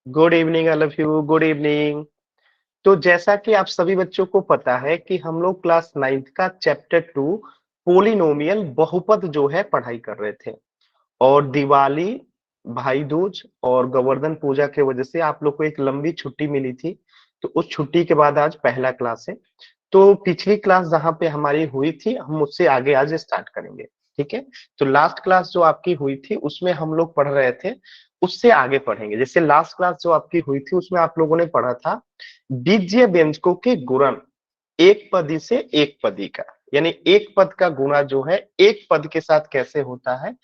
Good evening all of you, good evening. तो जैसा कि आप सभी बच्चों को पता है कि हम लोग क्लास 9th का चैप्टर 2 पोलिनोमियल बहुपद जो है पढ़ाई कर रहे थे। और दिवाली, भाई दूज और गोवर्धन पूजा के वजह से आप लोग को एक लंबी छुट्टी मिली थी। तो उस छुट्टी के बाद आज पहला क्लास है। तो पिछली क्लास जहां पे हमारी हुई थी हम उससे आगे आज स्टार्ट करेंगे। ठीक है। तो लास्ट क्लास जो आपकी हुई थी उसमें हम लोग पढ़ रहे थे, उससे आगे पढ़ेंगे। जैसे लास्ट क्लास जो आपकी हुई थी उसमें आप लोगों ने पढ़ा था बीजीय व्यंजकों के गुणन एक पदी से एक पदी का, यानी एक पद का गुणा जो है एक पद के साथ कैसे होता है,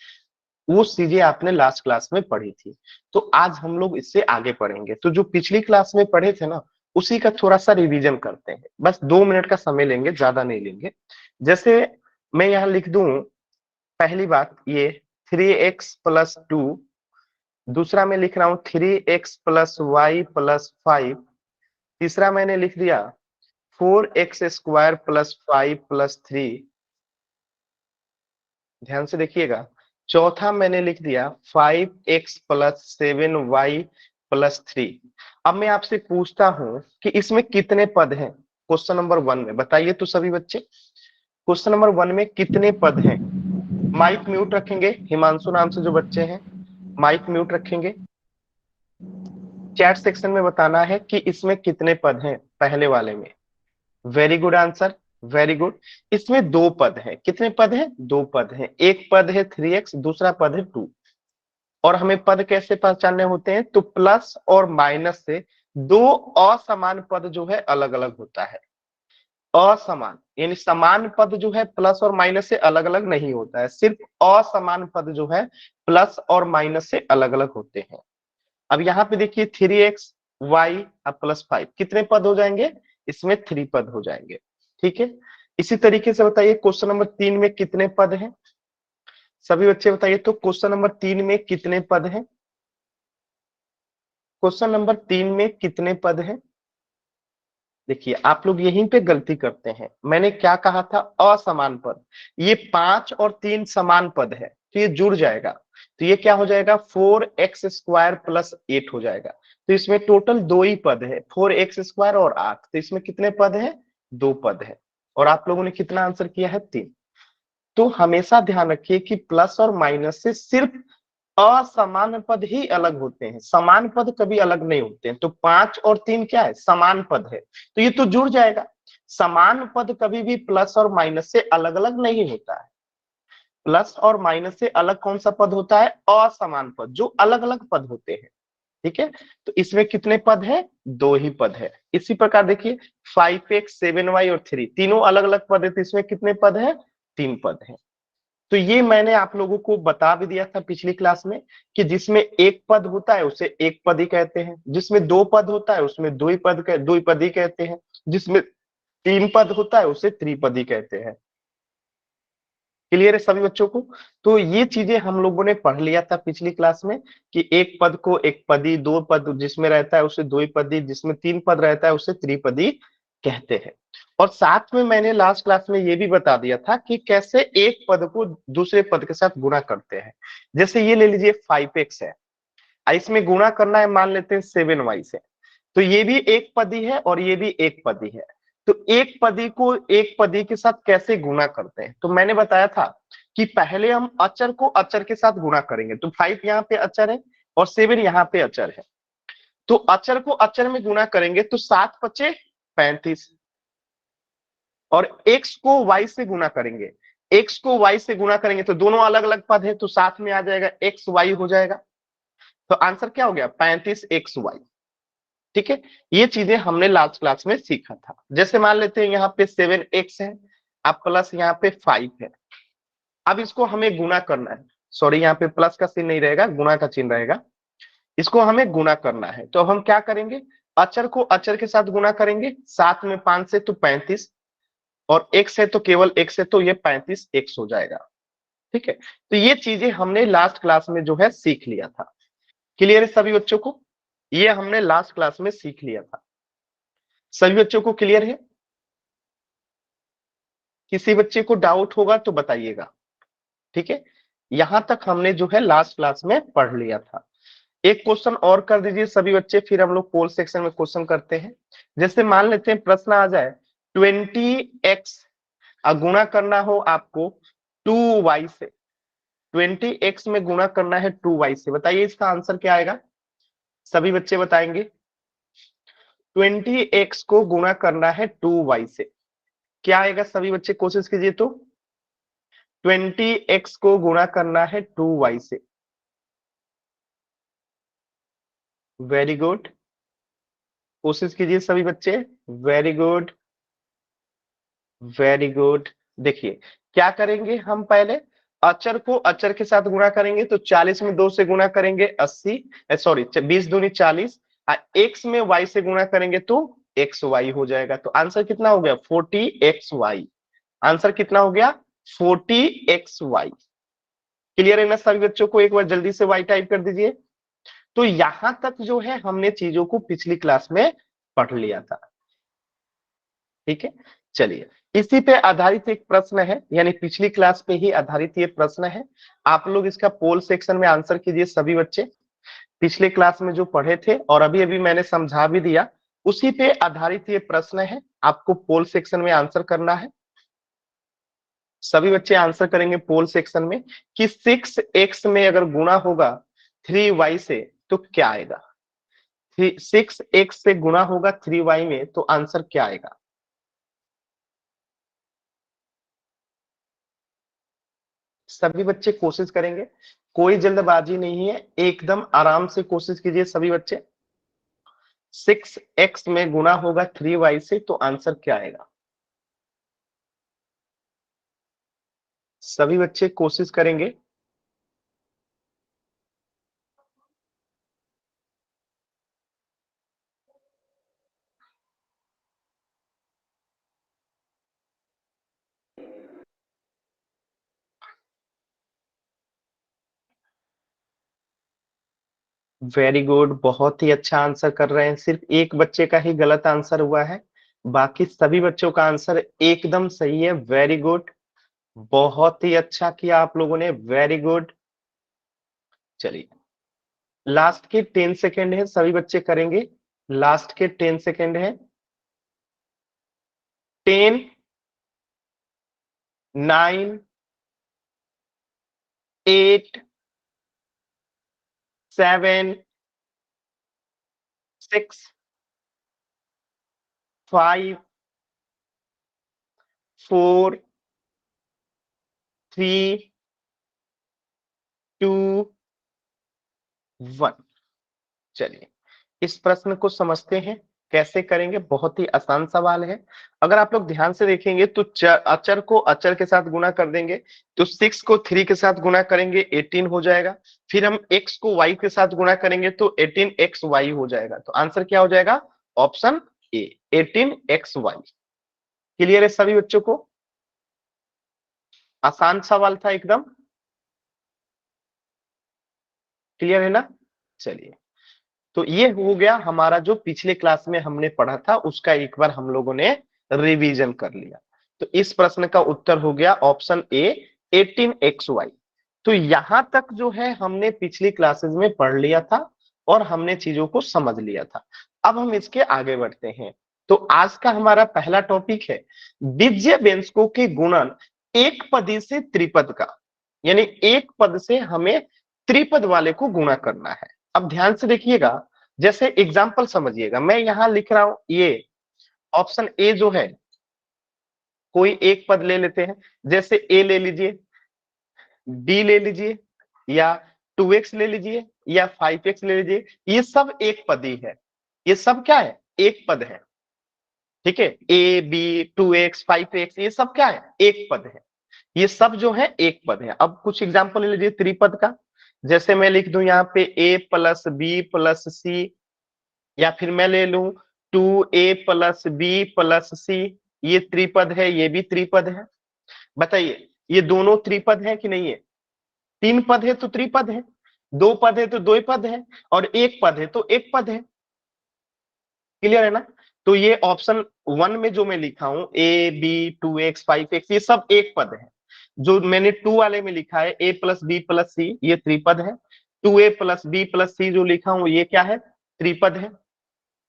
वो चीजें आपने लास्ट क्लास में पढ़ी थी। तो आज हम लोग इससे आगे पढ़ेंगे। तो जो पिछली क्लास में पढ़े थे ना, उसी का थोड़ा सा रिवीजन करते हैं। बस 2 मिनट का समय लेंगे, ज्यादा नहीं लेंगे। जैसे मैं यहाँ लिख दूं, पहली बात ये 3x+2। दूसरा मैं लिख रहा हूँ 3x+y+5। तीसरा मैंने लिख दिया 4x² + 5 + 3। ध्यान से देखिएगा। चौथा मैंने लिख दिया 5x+7y+3। अब मैं आपसे पूछता हूं कि इसमें कितने पद हैं। क्वेश्चन नंबर 1 में बताइए तो सभी बच्चे, क्वेश्चन नंबर 1 में कितने पद हैं। माइक म्यूट रखेंगे, हिमांशु नाम से जो बच्चे हैं माइक म्यूट रखेंगे। चैट सेक्शन में बताना है कि इसमें कितने पद हैं पहले वाले में। Very good answer, very good. इसमें 2 पद हैं। कितने पद हैं? 2 पद हैं। एक पद है 3x, दूसरा पद है 2। और हमें पद कैसे पहचानने होते हैं? तो प्लस और माइनस से दो असमान पद जो है अलग अलग होता है। असमान यानी समान पद जो है प्लस और माइनस से अलग अलग नहीं होता है, सिर्फ असमान पद जो है प्लस और माइनस से अलग अलग होते हैं। अब यहाँ पे देखिए 3x y+5 कितने पद हो जाएंगे? इसमें 3 पद हो जाएंगे। ठीक है। इसी तरीके से बताइए क्वेश्चन नंबर 3 में कितने पद हैं? सभी बच्चे बताइए तो क्वेश्चन नंबर 3 में कितने पद हैं? क्वेश्चन नंबर 3 में कितने पद हैं? देखिए आप लोग यहीं पे गलती करते हैं। मैंने क्या कहा था? असमान पद। ये 5 और 3 समान पद है तो ये जुड़ जाएगा। तो ये क्या हो जाएगा? 4x² + 8 हो जाएगा। तो इसमें टोटल 2 ही पद है, 4x² और 8। तो इसमें कितने पद है? 2 पद है। और आप लोगों ने कितना आंसर किया है? 3। तो हमेशा ध्यान रखिए कि प्लस और माइनस से सिर्फ असमान पद ही अलग होते हैं, समान पद कभी अलग नहीं होते हैं। तो 5 और 3 क्या है? समान पद है, तो ये तो जुड़ जाएगा। समान पद कभी भी प्लस और माइनस से अलग अलग नहीं होता है। प्लस और माइनस से अलग कौन सा पद होता है? असमान पद, जो अलग अलग पद होते हैं। ठीक है। तो इसमें कितने पद है? 2 ही पद है। इसी प्रकार देखिए 5x 7y और 3 तीनों अलग अलग पद है, तो इसमें कितने पद है? 3 पद है। तो ये मैंने आप लोगों को बता भी दिया था पिछली क्लास में कि जिसमें एक पद होता है उसे एक पद ही कहते हैं, जिसमें 2 पद होता है उसमें दो ही पद ही कहते हैं, जिसमें 3 पद होता है उसे त्रिपदी कहते हैं। क्लियर है सभी बच्चों को? तो ये चीजें हम लोगों ने पढ़ लिया था पिछली क्लास में कि एक पद को एक पदी, 2 पद जिसमें रहता है उसे दो ही पदी, जिसमें 3 पद रहता है उसे त्रिपदी कहते हैं। और साथ में मैंने लास्ट क्लास में ये भी बता दिया था कि कैसे एक पद को दूसरे पद के साथ गुणा करते हैं। जैसे ये ले लीजिए 5x है, इसमें गुणा करना है मान लेते हैं 7y से। तो ये भी एक पदी है और ये भी एक पदी है। तो एक पदी को एक पदी के साथ कैसे गुणा करते हैं? तो मैंने बताया था कि पहले हम अचर को अचर के साथ गुणा करेंगे। तो 5 यहाँ पे अचर है और 7 यहाँ पे अचर है। तो अचर को अचर में गुणा करेंगे तो 7×5 = 35। और x को y से गुणा करेंगे, x को y से गुणा करेंगे तो दोनों अलग अलग पद है तो साथ में आ जाएगा x y हो जाएगा। तो आंसर क्या हो गया? 35xy। ठीक है। ये चीजें हमने लास्ट क्लास में सीखा था। जैसे मान लेते हैं यहाँ पे 7x है, अब प्लस यहाँ पे 5 है। अब इसको हमें गुणा करना है। सॉरी, यहाँ पे प्लस का चिन्ह नहीं रहेगा, गुणा का चिन्ह रहेगा। इसको हमें गुणा करना है तो अब हम क्या करेंगे? अचर को अचर के साथ गुणा करेंगे, 7 में 5 से तो 35, और x है तो केवल x है तो ये 35x हो जाएगा। ठीक है। तो ये चीजें हमने लास्ट क्लास में जो है सीख लिया था। क्लियर है सभी बच्चों को? ये हमने लास्ट क्लास में सीख लिया था। सभी बच्चों को क्लियर है? किसी बच्चे को डाउट होगा तो बताइएगा। ठीक है। यहां तक हमने जो है लास्ट क्लास में पढ़ लिया था। एक क्वेश्चन और कर दीजिए सभी बच्चे, फिर हम लोग पोल सेक्शन में क्वेश्चन करते हैं। जैसे मान लेते हैं प्रश्न आ जाए 20x गुणा करना हो आपको 2y से, 20x में गुणा करना है 2y से, बताइए इसका आंसर क्या आएगा? सभी बच्चे बताएंगे। 20x को गुणा करना है 2y से, क्या आएगा? सभी बच्चे कोशिश कीजिए। तो 20x को गुणा करना है 2y से। वेरी गुड, कोशिश कीजिए सभी बच्चे। Very good, very good. देखिए क्या करेंगे हम, पहले अचर को अचर के साथ गुणा करेंगे, तो 40 में 2 से गुणा करेंगे 80, सॉरी 20 दूनी 40, x में y से गुणा करेंगे तो xy हो जाएगा। तो आंसर कितना हो गया? 40xy। आंसर कितना हो गया? 40xy। क्लियर है ना सभी बच्चों को? एक बार जल्दी से y टाइप कर दीजिए। तो यहां तक जो है हमने चीजों को पिछली क्लास में पढ़ लिया था, ठीक है। चलिए, इसी पे आधारित एक प्रश्न है, यानी पिछली क्लास पे ही आधारित ये प्रश्न है। आप लोग इसका पोल सेक्शन में आंसर कीजिए सभी बच्चे। पिछले क्लास में जो पढ़े थे और अभी अभी मैंने समझा भी दिया, उसी पे आधारित ये प्रश्न है, आपको पोल सेक्शन में आंसर करना है। सभी बच्चे आंसर करेंगे पोल सेक्शन में कि 6x में अगर गुणा होगा 3y से तो क्या आएगा? 6x से गुणा होगा 3y में तो आंसर क्या आएगा? सभी बच्चे कोशिश करेंगे, कोई जल्दबाजी नहीं है, एकदम आराम से कोशिश कीजिए सभी बच्चे। 6x में गुणा होगा 3y से तो आंसर क्या आएगा? सभी बच्चे कोशिश करेंगे। वेरी गुड, बहुत ही अच्छा आंसर कर रहे हैं। सिर्फ एक बच्चे का ही गलत आंसर हुआ है, बाकी सभी बच्चों का आंसर एकदम सही है। वेरी गुड, बहुत ही अच्छा किया आप लोगों ने, वेरी गुड। चलिए, लास्ट के 10 सेकेंड है, सभी बच्चे करेंगे। लास्ट के 10 सेकेंड है। 10, 9, 8, 7, 6, 5, 4, 3, 2, 1। चलिए, इस प्रश्न को समझते हैं कैसे करेंगे। बहुत ही आसान सवाल है। अगर आप लोग ध्यान से देखेंगे तो अचर को अचर के साथ गुणा कर देंगे, तो 6 को 3 के साथ गुणा करेंगे 18 हो जाएगा। फिर हम x को y के साथ गुणा करेंगे तो 18xy हो जाएगा। तो आंसर क्या हो जाएगा? Option A, 18xy। क्लियर है सभी बच्चों को? आसान सवाल था एकदम, क्लियर है ना? चलिए, तो ये हो गया हमारा जो पिछले क्लास में हमने पढ़ा था, उसका एक बार हम लोगों ने रिवीजन कर लिया। तो इस प्रश्न का उत्तर हो गया ऑप्शन ए, 18xy। तो यहां तक जो है हमने पिछली क्लासेस में पढ़ लिया था और हमने चीजों को समझ लिया था। अब हम इसके आगे बढ़ते हैं। तो आज का हमारा पहला टॉपिक है बीजीय व्यंजकों के गुणन एक पदी से त्रिपद का, यानी एक पद से हमें त्रिपद वाले को गुणा करना है। अब ध्यान से देखिएगा, जैसे एग्जाम्पल समझिएगा, मैं यहां लिख रहा हूं ये ऑप्शन ए जो है, कोई एक पद ले लेते हैं, जैसे ए ले लीजिए, डी ले लीजिए, या 2x ले लीजिए, या 5x ले लीजिए। ये सब एक पदी है, ये सब क्या है? एक पद है, ठीक है। ए बी 2x 5x ये सब क्या है? एक पद है। ये सब जो है एक पद है। अब कुछ एग्जाम्पल ले लीजिए त्रिपद का, जैसे मैं लिख दूं यहाँ पे a प्लस बी प्लस सी, या फिर मैं ले लूं 2a प्लस बी प्लस सी। ये त्रिपद है, ये भी त्रिपद है। बताइए, ये दोनों त्रिपद है कि नहीं है? तीन पद है तो त्रिपद है, दो पद है तो दो पद है, और एक पद है तो एक पद है। क्लियर है ना? तो ये ऑप्शन वन में जो मैं लिखा हूं ए बी 2x 5x ये सब एक पद है। जो मैंने टू वाले में लिखा है ए प्लस बी प्लस सी, ये त्रिपद है। 2a प्लस बी प्लस सी जो लिखा हूं ये क्या है, त्रिपद है।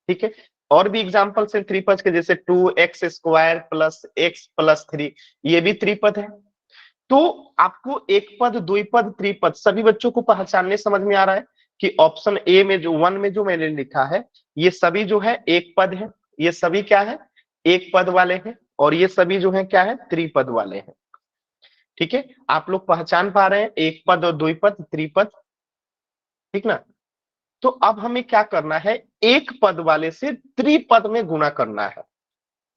ठीक है, और भी एग्जांपल्स है त्रिपद के, जैसे 2x² प्लस x प्लस 3, ये भी त्रिपद है। तो आपको एक पद, द्विपद, त्रिपद सभी बच्चों को पहचानने समझ में आ रहा है कि ऑप्शन ए में जो 1 में जो मैंने लिखा है ये सभी जो है एक पद है, ये सभी क्या है, एक पद वाले हैं, और ये सभी जो है क्या है, त्रिपद वाले हैं। ठीक है, आप लोग पहचान पा रहे हैं एक पद और द्विपद, त्रिपद, ठीक ना। तो अब हमें क्या करना है, एक पद वाले से त्रिपद में गुणा करना है।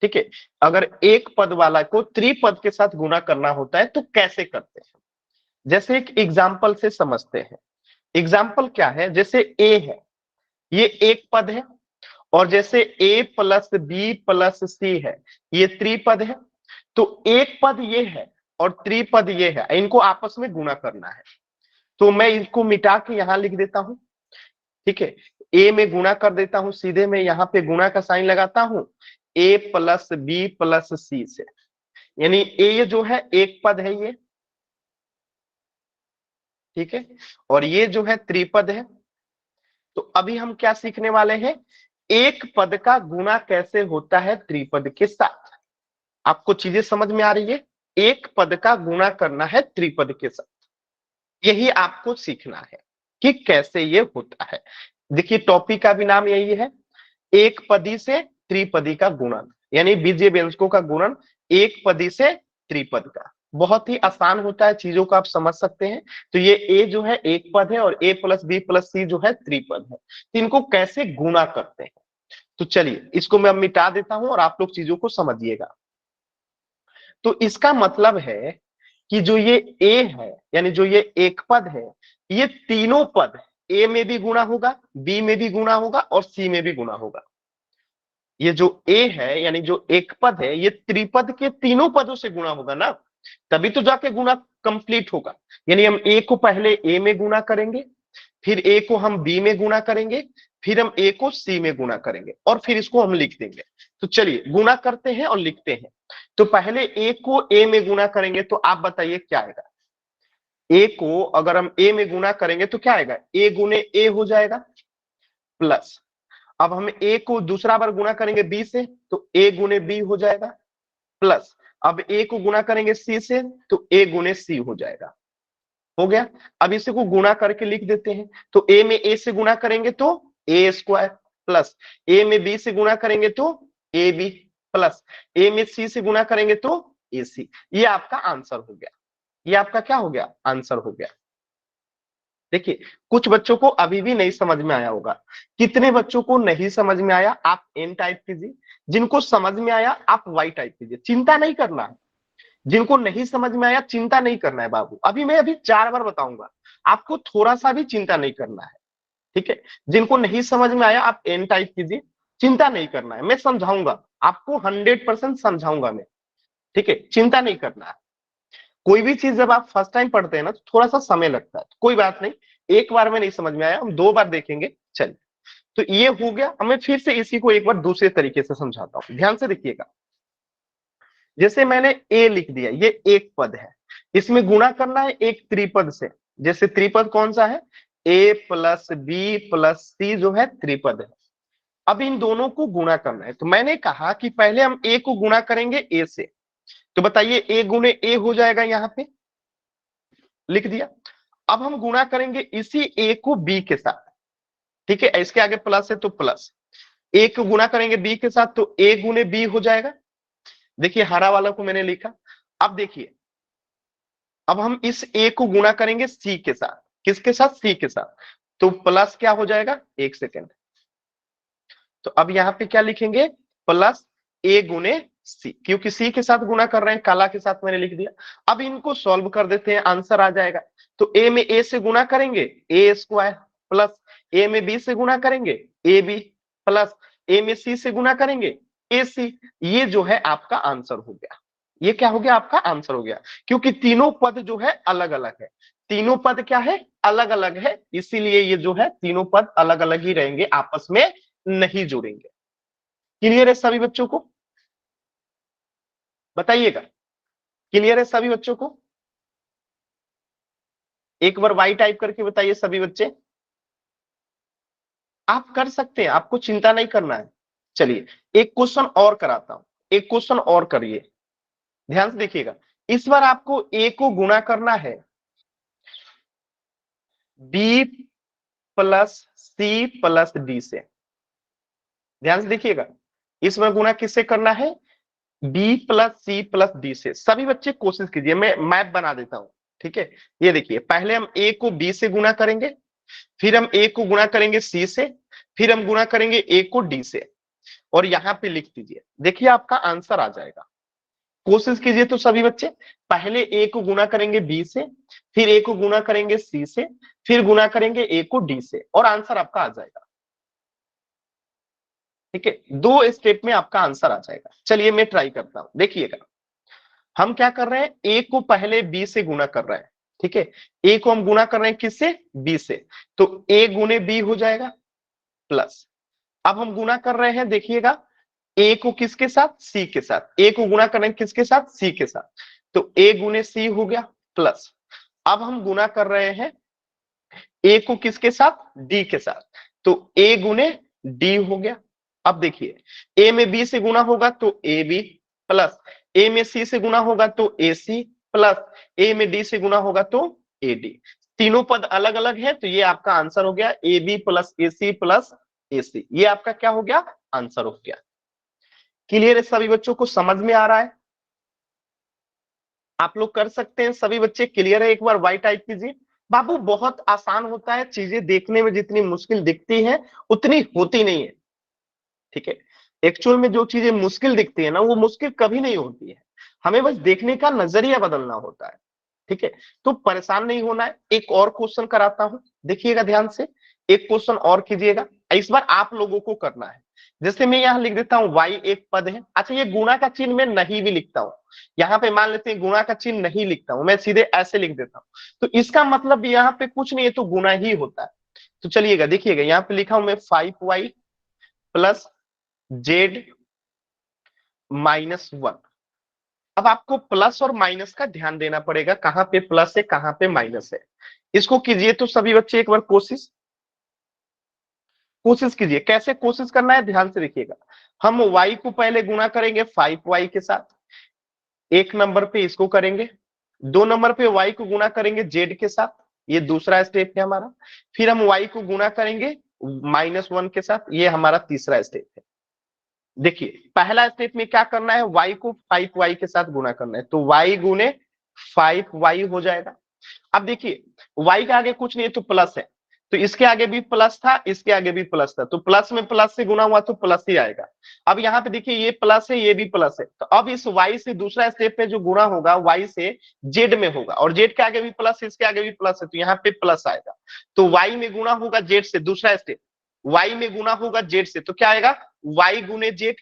ठीक है, अगर एक पद वाला को त्रिपद के साथ गुणा करना होता है तो कैसे करते हैं, जैसे एक एग्जाम्पल से समझते हैं। एग्जाम्पल क्या है, जैसे ए है, ये एक पद है, और जैसे ए प्लस बी प्लस सी है, ये त्रिपद है। तो एक पद ये है और त्रिपद ये है, इनको आपस में गुणा करना है। तो मैं इनको मिटा के यहां लिख देता हूं। ठीक है, ए में गुणा कर देता हूं, सीधे मैं यहां पे गुणा का साइन लगाता हूं, ए प्लस बी प्लस सी से, यानी ए जो है एक पद है ये। ठीक है, और ये जो है त्रिपद है। तो अभी हम क्या सीखने वाले हैं, एक पद का गुणा कैसे होता है त्रिपद के साथ। आपको चीजें समझ में आ रही है, एक पद का गुणा करना है त्रिपद के साथ, यही आपको सीखना है कि कैसे ये होता है। देखिए टॉपिक का भी नाम यही है, एक पदी से त्रिपदी का गुणन, यानी बीजीय व्यंजकों का गुणन एक पदी से त्रिपद का। बहुत ही आसान होता है, चीजों को आप समझ सकते हैं। तो ये ए जो है एक पद है और ए प्लस बी प्लस सी जो है त्रिपद है, तो इनको कैसे गुणा करते हैं। तो चलिए इसको मैं अब मिटा देता हूं और आप लोग चीजों को समझिएगा। तो इसका मतलब है कि जो ये ए है, यानी जो ये एक पद है, ये तीनों पद ए में भी गुणा होगा, बी में भी गुणा होगा और सी में भी गुणा होगा। ये जो ए है यानी जो एक पद है, ये त्रिपद के तीनों पदों से गुणा होगा ना, तभी तो जाके गुणा कंप्लीट होगा। यानी हम ए को पहले ए में गुणा करेंगे, फिर ए को हम बी में गुणा करेंगे, फिर हम ए को सी में गुणा करेंगे और फिर इसको हम लिख देंगे। तो चलिए गुणा करते हैं और लिखते हैं। तो पहले ए को ए में गुणा करेंगे, तो आप बताइए क्या आएगा। ए को अगर हम ए में गुणा करेंगे तो क्या आएगा, ए गुने ए हो जाएगा, प्लस अब हम ए को दूसरा बार गुणा करेंगे बी से, तो ए गुने बी हो जाएगा, प्लस अब ए को गुणा करेंगे सी से, तो ए गुने सी हो जाएगा। हो गया। अब इसे को गुणा करके लिख देते हैं। तो ए में ए से गुणा करेंगे तो ए स्क्वायर, प्लस ए में बी से गुणा करेंगे तो ए बी, प्लस ए में सी से गुणा करेंगे तो ए सी। ये आपका आंसर हो गया। ये आपका क्या हो गया, आंसर हो गया। देखिए कुछ बच्चों को अभी भी नहीं समझ में आया होगा। कितने बच्चों को नहीं समझ में आया, आप एन टाइप कीजिए। जिनको समझ में आया आप वाई टाइप कीजिए, चिंता नहीं करना है। जिनको नहीं समझ में आया चिंता नहीं करना है बाबू, अभी 4 बार बताऊंगा, आपको थोड़ा सा भी चिंता नहीं करना है। ठीक है, जिनको नहीं समझ में आया आप एन टाइप कीजिए, चिंता नहीं करना है, मैं समझाऊंगा आपको, 100% समझाऊंगा मैं। ठीक है, चिंता नहीं करना है। कोई भी चीज जब आप फर्स्ट टाइम पढ़ते हैं ना तो थोड़ा सा समय लगता है, कोई बात नहीं। एक बार में नहीं समझ में आया, हम 2 बार देखेंगे। चलिए, तो ये हो गया। अब मैं फिर से इसी को एक बार दूसरे तरीके से समझाता हूं, ध्यान से देखिएगा। जैसे मैंने ए लिख दिया, ये एक पद है, इसमें गुणा करना है एक त्रिपद से। जैसे त्रिपद कौन सा है, ए प्लस बी प्लस सी जो है त्रिपद है। अब इन दोनों को गुणा करना है, तो मैंने कहा कि पहले हम ए को गुणा करेंगे ए से। तो बताइए ए गुणे ए हो जाएगा, यहां पे लिख दिया। अब हम गुणा करेंगे इसी ए को बी के साथ। ठीक है, इसके आगे प्लस है तो प्लस, ए को गुणा करेंगे बी के साथ तो ए गुणे बी हो जाएगा। देखिए हरा वाला को मैंने लिखा। अब देखिए, अब हम इस ए को गुणा करेंगे सी के साथ। किसके साथ, सी के साथ। तो प्लस क्या हो जाएगा, एक सेकेंड। तो अब यहां पे क्या लिखेंगे, प्लस ए गुने सी, क्योंकि सी के साथ गुणा कर रहे हैं, काला के साथ मैंने लिख दिया। अब इनको सॉल्व कर देते हैं, आंसर आ जाएगा। तो ए में ए से गुणा करेंगे ए स्क्वायर, प्लस ए में बी से गुणा करेंगे ए बी, प्लस ए में सी से गुणा करेंगे ए सी। ये जो है आपका आंसर हो गया। ये क्या हो गया, आपका आंसर हो गया। क्योंकि तीनों पद जो है अलग अलग है, तीनों पद क्या है, अलग अलग है, इसीलिए ये जो है तीनों पद अलग अलग ही रहेंगे, आपस में नहीं जुड़ेंगे। क्लियर है सभी बच्चों को, बताइएगा। क्लियर है सभी बच्चों को। एक बार वाई टाइप करके बताइए सभी बच्चे। आप कर सकते हैं, आपको चिंता नहीं करना है। चलिए एक क्वेश्चन और कराता हूं, एक क्वेश्चन और करिए, ध्यान से देखिएगा। इस बार आपको ए को गुणा करना है B plus C plus D से। ध्यान से देखिएगा, इस बार गुणा किससे करना है? B plus C plus D से। सभी बच्चे कोशिश कीजिए, मैं मैप बना देता हूं, ठीक है। ये देखिए, पहले हम ए को बी से गुणा करेंगे, फिर हम ए को गुणा करेंगे सी से, फिर हम गुणा करेंगे ए को डी से, और यहां पे लिख दीजिए। देखिए आपका आंसर आ जाएगा। कोशिश कीजिए तो सभी बच्चे, पहले ए को गुणा करेंगे बी से, फिर ए को गुणा करेंगे सी से, फिर गुणा करेंगे ए को डी से, और आंसर आपका आ जाएगा। ठीक है, 2 स्टेप में आपका आंसर आ जाएगा। चलिए मैं ट्राई करता हूं, देखिएगा। हम क्या कर रहे हैं, ए को पहले बी से गुणा कर रहे हैं, ठीक है। ए को हम गुणा कर रहे हैं किससे? बी से, तो ए गुने बी हो जाएगा प्लस। अब हम गुणा कर रहे हैं, देखिएगा, ए को किसके साथ? सी के साथ। ए को गुणा कर रहे हैं किसके साथ? सी के साथ, तो ए गुने सी हो गया प्लस। अब हम गुणा कर रहे हैं ए को किसके साथ? डी के साथ, तो ए गुने डी हो गया। अब देखिए, ए में बी से गुणा होगा तो ए बी प्लस, ए में सी से गुणा होगा तो ए सी प्लस, ए में डी से गुणा होगा तो ए डी। तीनों पद अलग अलग है, तो ये आपका आंसर हो गया A B plus A C plus A C. ये आपका क्या हो गया? आंसर हो गया। क्लियर है सभी बच्चों को? समझ में आ रहा है? आप लोग कर सकते हैं सभी बच्चे? क्लियर है? एक बार वाई टाइप कीजिए। बाबू बहुत आसान होता है, चीजें देखने में जितनी मुश्किल दिखती है उतनी होती नहीं है, ठीक है। एक्चुअल में जो चीजें मुश्किल दिखती है ना, वो मुश्किल कभी नहीं होती है। हमें बस देखने का नजरिया बदलना होता है, ठीक है। तो परेशान नहीं होना है। एक और क्वेश्चन कराता हूं, देखिएगा ध्यान से। एक क्वेश्चन और कीजिएगा, इस बार आप लोगों को करना है। जैसे मैं यहां लिख देता हूं वाई एक पद है। अच्छा, ये गुणा का चिन्ह मैं नहीं भी लिखता हूं, यहाँ पे मान लेते हैं गुणा का चिन्ह नहीं लिखता हूं, मैं सीधे ऐसे लिख देता हूं, तो इसका मतलब यहाँ पे कुछ नहीं है, तो गुणा ही होता है। तो चलिएगा, देखिएगा यहाँ पे लिखा हूं मैं 5y प्लस जेड -1। अब आपको प्लस और माइनस का ध्यान देना पड़ेगा, कहां पे प्लस है कहां पे माइनस है। इसको कीजिए तो सभी बच्चे एक बार कोशिश, कोशिश कीजिए। कैसे कोशिश करना है, ध्यान से देखिएगा। हम y को पहले गुणा करेंगे 5y के साथ, एक नंबर पे इसको करेंगे। 2 नंबर पे y को गुणा करेंगे z के साथ, ये दूसरा स्टेप है हमारा। फिर हम y को गुणा करेंगे -1 के साथ, ये हमारा तीसरा स्टेप है। देखिए पहला स्टेप में क्या करना है, y को 5y के साथ गुणा करना है, तो y गुने 5y हो जाएगा। अब देखिए, y के आगे कुछ नहीं है तो प्लस है, तो इसके आगे भी प्लस था, इसके आगे भी प्लस था, तो प्लस में प्लस से गुना हुआ तो प्लस ही आएगा। अब यहाँ पे देखिए, ये प्लस है ये भी प्लस है, तो अब इस y से दूसरा स्टेप पे जो गुना होगा y से z में होगा, और z के आगे भी प्लस है इसके आगे भी प्लस है, तो यहाँ पे प्लस आएगा। तो y में गुना होगा z से, दूसरा स्टेप y में गुना होगा z से, तो क्या आएगा? y गुने z,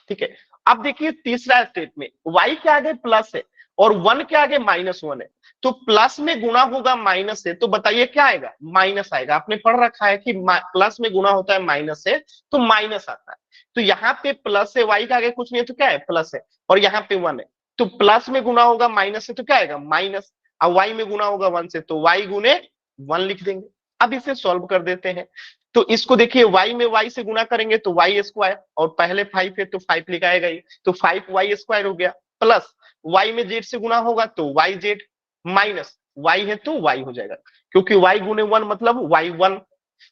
ठीक है। अब देखिए तीसरा स्टेप में y के आगे प्लस है और 1 के आगे -1 है, तो प्लस में गुणा होगा माइनस से, तो बताइए क्या आएगा? माइनस आएगा। आपने पढ़ रखा है कि प्लस में गुणा होता है माइनस से, तो माइनस आता है। तो यहाँ पे प्लस है, y के आगे कुछ नहीं है तो क्या है? प्लस है, और यहाँ पे 1 है, तो प्लस में गुणा होगा माइनस से, तो क्या आएगा? माइनस। अब y में गुणा होगा 1 से, तो y गुने 1 लिख देंगे। अब इसे सॉल्व कर देते हैं। तो इसको देखिए, y में y से गुणा करेंगे तो y स्क्वायर, और पहले 5 है तो 5 लिखाएगा ही, तो 5y स्क्वायर हो गया प्लस y में z से गुणा होगा तो yz माइनस y है तो y हो जाएगा, क्योंकि y गुने 1 मतलब y1,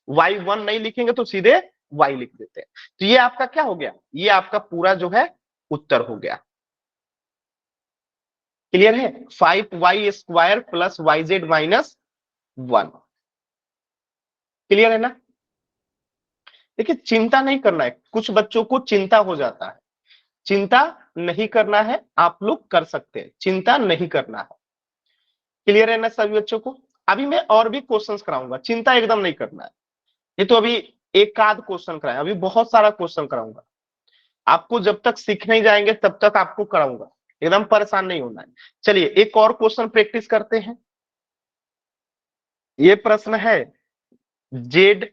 y1 नहीं लिखेंगे तो सीधे y लिख देते हैं। तो ये आपका क्या हो गया? ये आपका पूरा जो है उत्तर हो गया। क्लियर है? 5y square plus yz -1। Clear है ना? देखिए चिंता नहीं करना है, कुछ बच्चों को चिंता हो जाता है, चिंता नहीं करना है, आप लोग कर सकते हैं, चिंता नहीं करना है। क्लियर है ना सभी बच्चों को? अभी मैं और भी क्वेश्चंस कराऊंगा, चिंता एकदम नहीं करना है। ये तो अभी एक आध क्वेश्चन कराए, अभी बहुत सारा क्वेश्चन कराऊंगा आपको। जब तक सीख नहीं जाएंगे तब तक आपको कराऊंगा, एकदम परेशान नहीं होना है। चलिए एक और क्वेश्चन प्रैक्टिस करते हैं। ये प्रश्न है जेड,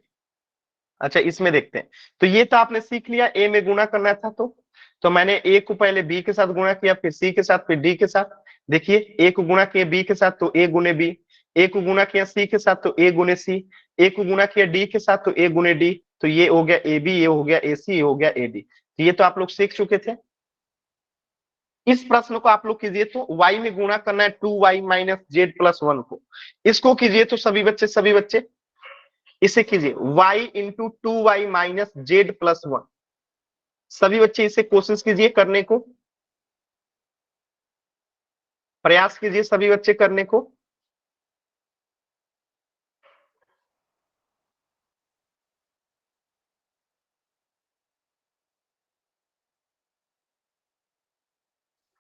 अच्छा इसमें देखते हैं। तो ये तो आपने सीख लिया, ए में गुणा करना था, तो मैंने ए को पहले बी के साथ गुणा किया, फिर सी के साथ, फिर डी के साथ। देखिए ए को गुणा किया बी के साथ, तो ए गुने बी, ए को गुना किया सी के साथ तो ए गुने सी, ए को गुना किया डी के साथ तो ए गुने डी, तो ये हो गया ए बी, ये हो गया ए सी, ये हो गया ए डी। तो ये तो आप लोग सीख चुके थे। इस प्रश्न को आप लोग कीजिए तो y में गुणा करना है 2y माइनस जेड प्लस 1 को, इसको कीजिए तो सभी बच्चे इसे कीजिए y into 2y minus Z plus 1, सभी बच्चे इसे कोशिश कीजिए करने को, प्रयास कीजिए सभी बच्चे करने को।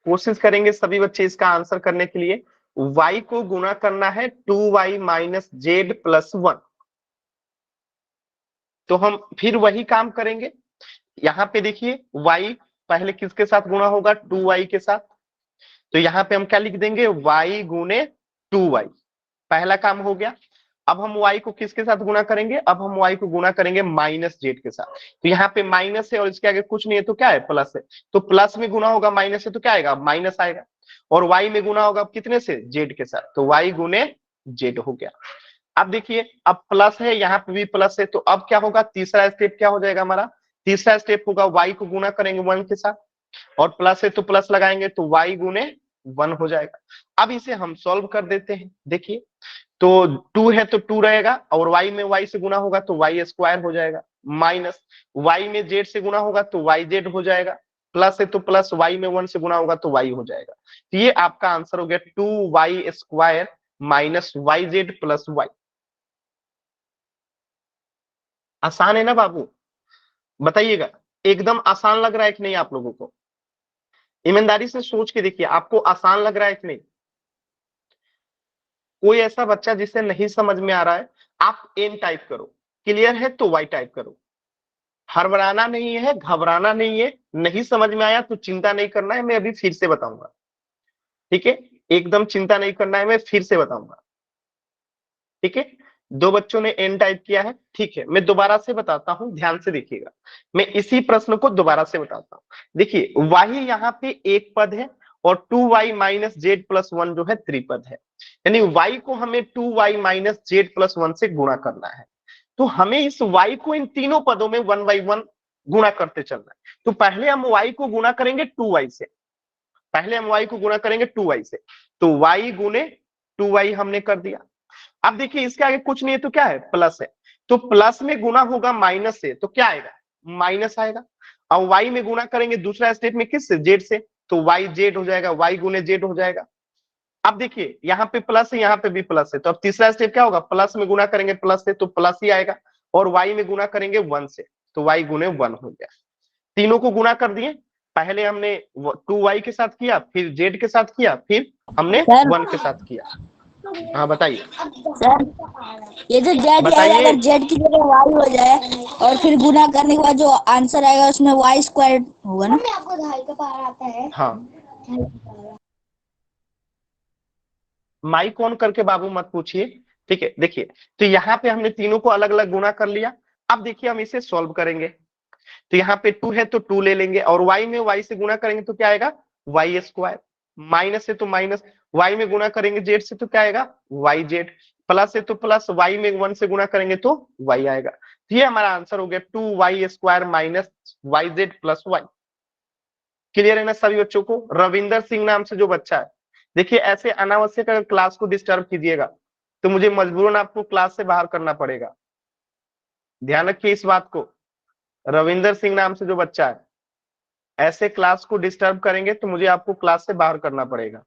कोशिश करेंगे सभी बच्चे इसका आंसर करने के लिए। y को गुणा करना है 2y माइनस जेड प्लस 1, तो हम फिर वही काम करेंगे। यहाँ पे देखिए y पहले किसके साथ गुणा होगा, 2y के साथ, तो यहाँ पे हम क्या लिख देंगे, y गुने 2y, पहला काम हो गया। अब हम y को किसके साथ गुणा करेंगे, अब हम y को गुणा करेंगे माइनस जेड के साथ, तो यहाँ पे माइनस है और इसके आगे कुछ नहीं है तो क्या है, प्लस है, तो प्लस में गुणा होगा माइनस है तो क्या आएगा, माइनस आएगा, और y में गुणा होगा कितने से, जेड के साथ, तो y गुने जेड हो गया। अब देखिए अब प्लस है, यहाँ पे भी प्लस है, तो अब क्या होगा, तीसरा स्टेप क्या हो जाएगा हमारा, तीसरा स्टेप होगा y को गुणा करेंगे 1 के साथ, और प्लस है तो प्लस लगाएंगे तो y गुने 1 हो जाएगा। अब इसे हम सॉल्व कर देते हैं, देखिए तो 2 है तो 2 रहेगा, और y में y से गुना होगा तो y स्क्वायर हो जाएगा, माइनस y में z से गुना होगा तो y z हो जाएगा, प्लस है तो प्लस y में 1 से गुना होगा तो y हो जाएगा। तो ये आपका आंसर हो गया 2y square minus Y Z plus Y. आसान है ना बाबू, बताइएगा, एकदम आसान लग रहा है कि नहीं आप लोगों को, ईमानदारी से सोच के देखिए आपको आसान लग रहा है कि नहीं। कोई ऐसा बच्चा जिसे नहीं समझ में आ रहा है, आप एन टाइप करो, क्लियर है तो वाई टाइप करो, हड़बड़ाना नहीं है, घबराना नहीं है, नहीं समझ में आया तो चिंता नहीं करना है, मैं अभी फिर से बताऊंगा, ठीक है, एकदम चिंता नहीं करना है, मैं फिर से बताऊंगा, ठीक है। दो बच्चों ने एन टाइप किया है, ठीक है, मैं दोबारा से बताता हूं, ध्यान से देखिएगा, मैं इसी प्रश्न को दोबारा से बताता हूं। देखिए y यहाँ पे एक पद है और 2y माइनस जेड प्लस 1 जो है त्रिपद है, यानी y को हमें 2y माइनस जेड प्लस 1 से गुणा करना है, तो हमें इस y को इन तीनों पदों में 1 बाई 1 गुणा करते चलना है। तो पहले हम y को गुणा करेंगे 2y से, पहले हम y को गुणा करेंगे 2y से, तो y गुने 2y हमने कर दिया। अब देखिए इसके आगे कुछ नहीं है तो क्या है, प्लस है, तो प्लस में गुना होगा माइनस से तो क्या आएगा, माइनस आएगा। अब y में गुना करेंगे दूसरा स्टेप में किससे, जेड से, तो y जेड हो जाएगा, y गुने जेड हो जाएगा। अब देखिए यहाँ पे प्लस है, यहाँ पे भी प्लस है, तो अब तीसरा स्टेप क्या होगा, प्लस में गुना करेंगे प्लस से तो प्लस ही आएगा, और y में गुना करेंगे 1 से तो y गुने 1 हो गया। तीनों को गुना कर दिए, पहले हमने 2y के साथ किया, फिर जेड के साथ किया, फिर हमने 1 के साथ किया। हाँ बताइए सर, ये जो जेड आएगा, अगर जेड की जगह वाई हो जाए और फिर गुना करने के बाद जो आंसर आएगा उसमें वाई स्क्वायर होगा ना। आपको ढाई का पारा आता है। हाँ, माइक ऑन करके बाबू मत पूछिए, ठीक है। देखिए तो यहाँ पे हमने तीनों को अलग अलग गुना कर लिया, अब देखिए हम इसे सॉल्व करेंगे, तो यहाँ पे 2 है तो 2 ले लेंगे, और y में y से गुना करेंगे तो क्या आएगा, वाई स्क्वायर, माइनस है तो माइनस, y में गुना करेंगे जेड से तो क्या आएगा, वाई जेड, प्लस है तो प्लस, y में 1 से गुना करेंगे तो y आएगा। तो ये हमारा आंसर हो गया 2y square minus Y Z plus Y. Clear है ना सभी बच्चों को। रविंदर सिंह नाम से जो बच्चा है, देखिए ऐसे अनावश्यक अगर क्लास को डिस्टर्ब कीजिएगा तो मुझे मजबूरन आपको क्लास से बाहर करना पड़ेगा, ध्यान रखिए इस बात को। रविंदर सिंह नाम से जो बच्चा है, ऐसे क्लास को डिस्टर्ब करेंगे तो मुझे आपको क्लास से बाहर करना पड़ेगा।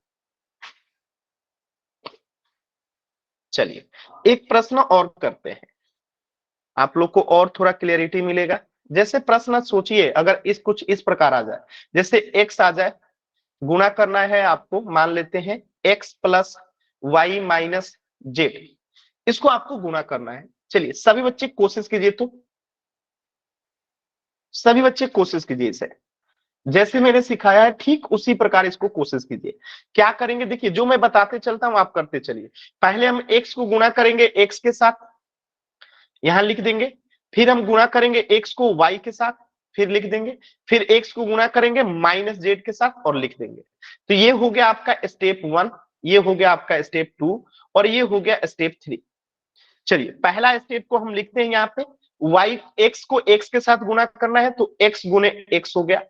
चलिए एक प्रश्न और करते हैं, आप लोग को और थोड़ा क्लियरिटी मिलेगा। जैसे प्रश्न सोचिए, अगर इस कुछ इस प्रकार आ जाए, जैसे x आ जाए, गुणा करना है आपको, मान लेते हैं x plus Y minus Z, इसको आपको गुणा करना है। चलिए सभी बच्चे कोशिश कीजिए, तो सभी बच्चे कोशिश कीजिए, इसे जैसे मैंने सिखाया है ठीक उसी प्रकार इसको कोशिश कीजिए। क्या करेंगे, देखिए जो मैं बताते चलता हूं आप करते चलिए। पहले हम x को गुणा करेंगे x के साथ, यहां लिख देंगे, फिर हम गुणा करेंगे x को y के साथ, फिर लिख देंगे, फिर x को गुणा करेंगे माइनस जेड के साथ और लिख देंगे। तो ये हो गया आपका स्टेप 1। ये हो गया आपका स्टेप 2 और ये हो गया स्टेप 3। चलिए पहला स्टेप को हम लिखते हैं यहाँ पे, y x को x के साथ गुना करना है तो x गुने x हो गया।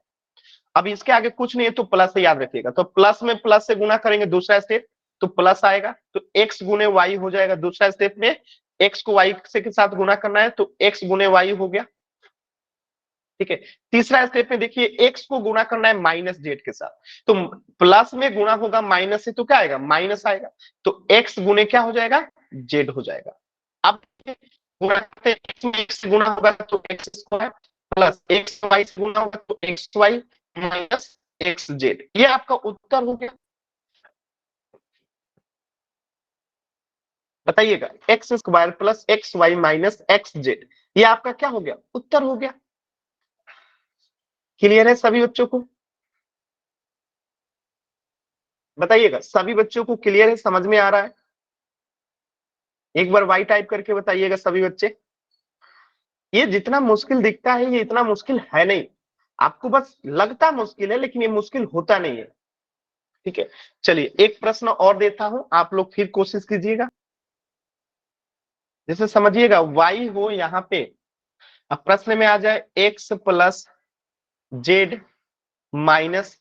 अब इसके आगे कुछ नहीं है तो प्लस से याद रखिएगा, तो प्लस में प्लस से गुना करेंगे दूसरा स्टेप तो प्लस आएगा, तो x गुने y हो जाएगा। दूसरा स्टेप में x को y से के साथ गुना करना है तो x गुने y हो गया, ठीक है। तीसरा स्टेप में देखिए x को गुना करना है माइनस जेड के साथ, तो प्लस में गुना होगा माइनस से तो क्या आएगा, माइनस आएगा, तो x गुने क्या हो जाएगा, जेड हो जाएगा। अब गुणा करते हैं, x में x से गुना होगा तो X square plus X Y से गुना होगा तो X Y minus X Z, ये आपका उत्तर हो गया। बताइएगा X square plus X Y minus X Z, ये आपका क्या हो गया, उत्तर हो गया। क्लियर है सभी बच्चों को? बताइएगा सभी बच्चों को क्लियर है, समझ में आ रहा है? एक बार वाई टाइप करके बताइएगा सभी बच्चे। ये जितना मुश्किल दिखता है ये इतना मुश्किल है नहीं, आपको बस लगता मुश्किल है लेकिन ये मुश्किल होता नहीं है, ठीक है। चलिए एक प्रश्न और देता हूं, आप लोग फिर कोशिश कीजिएगा। जैसे समझिएगा y हो यहाँ पे, अब प्रश्न में आ जाए x plus Z minus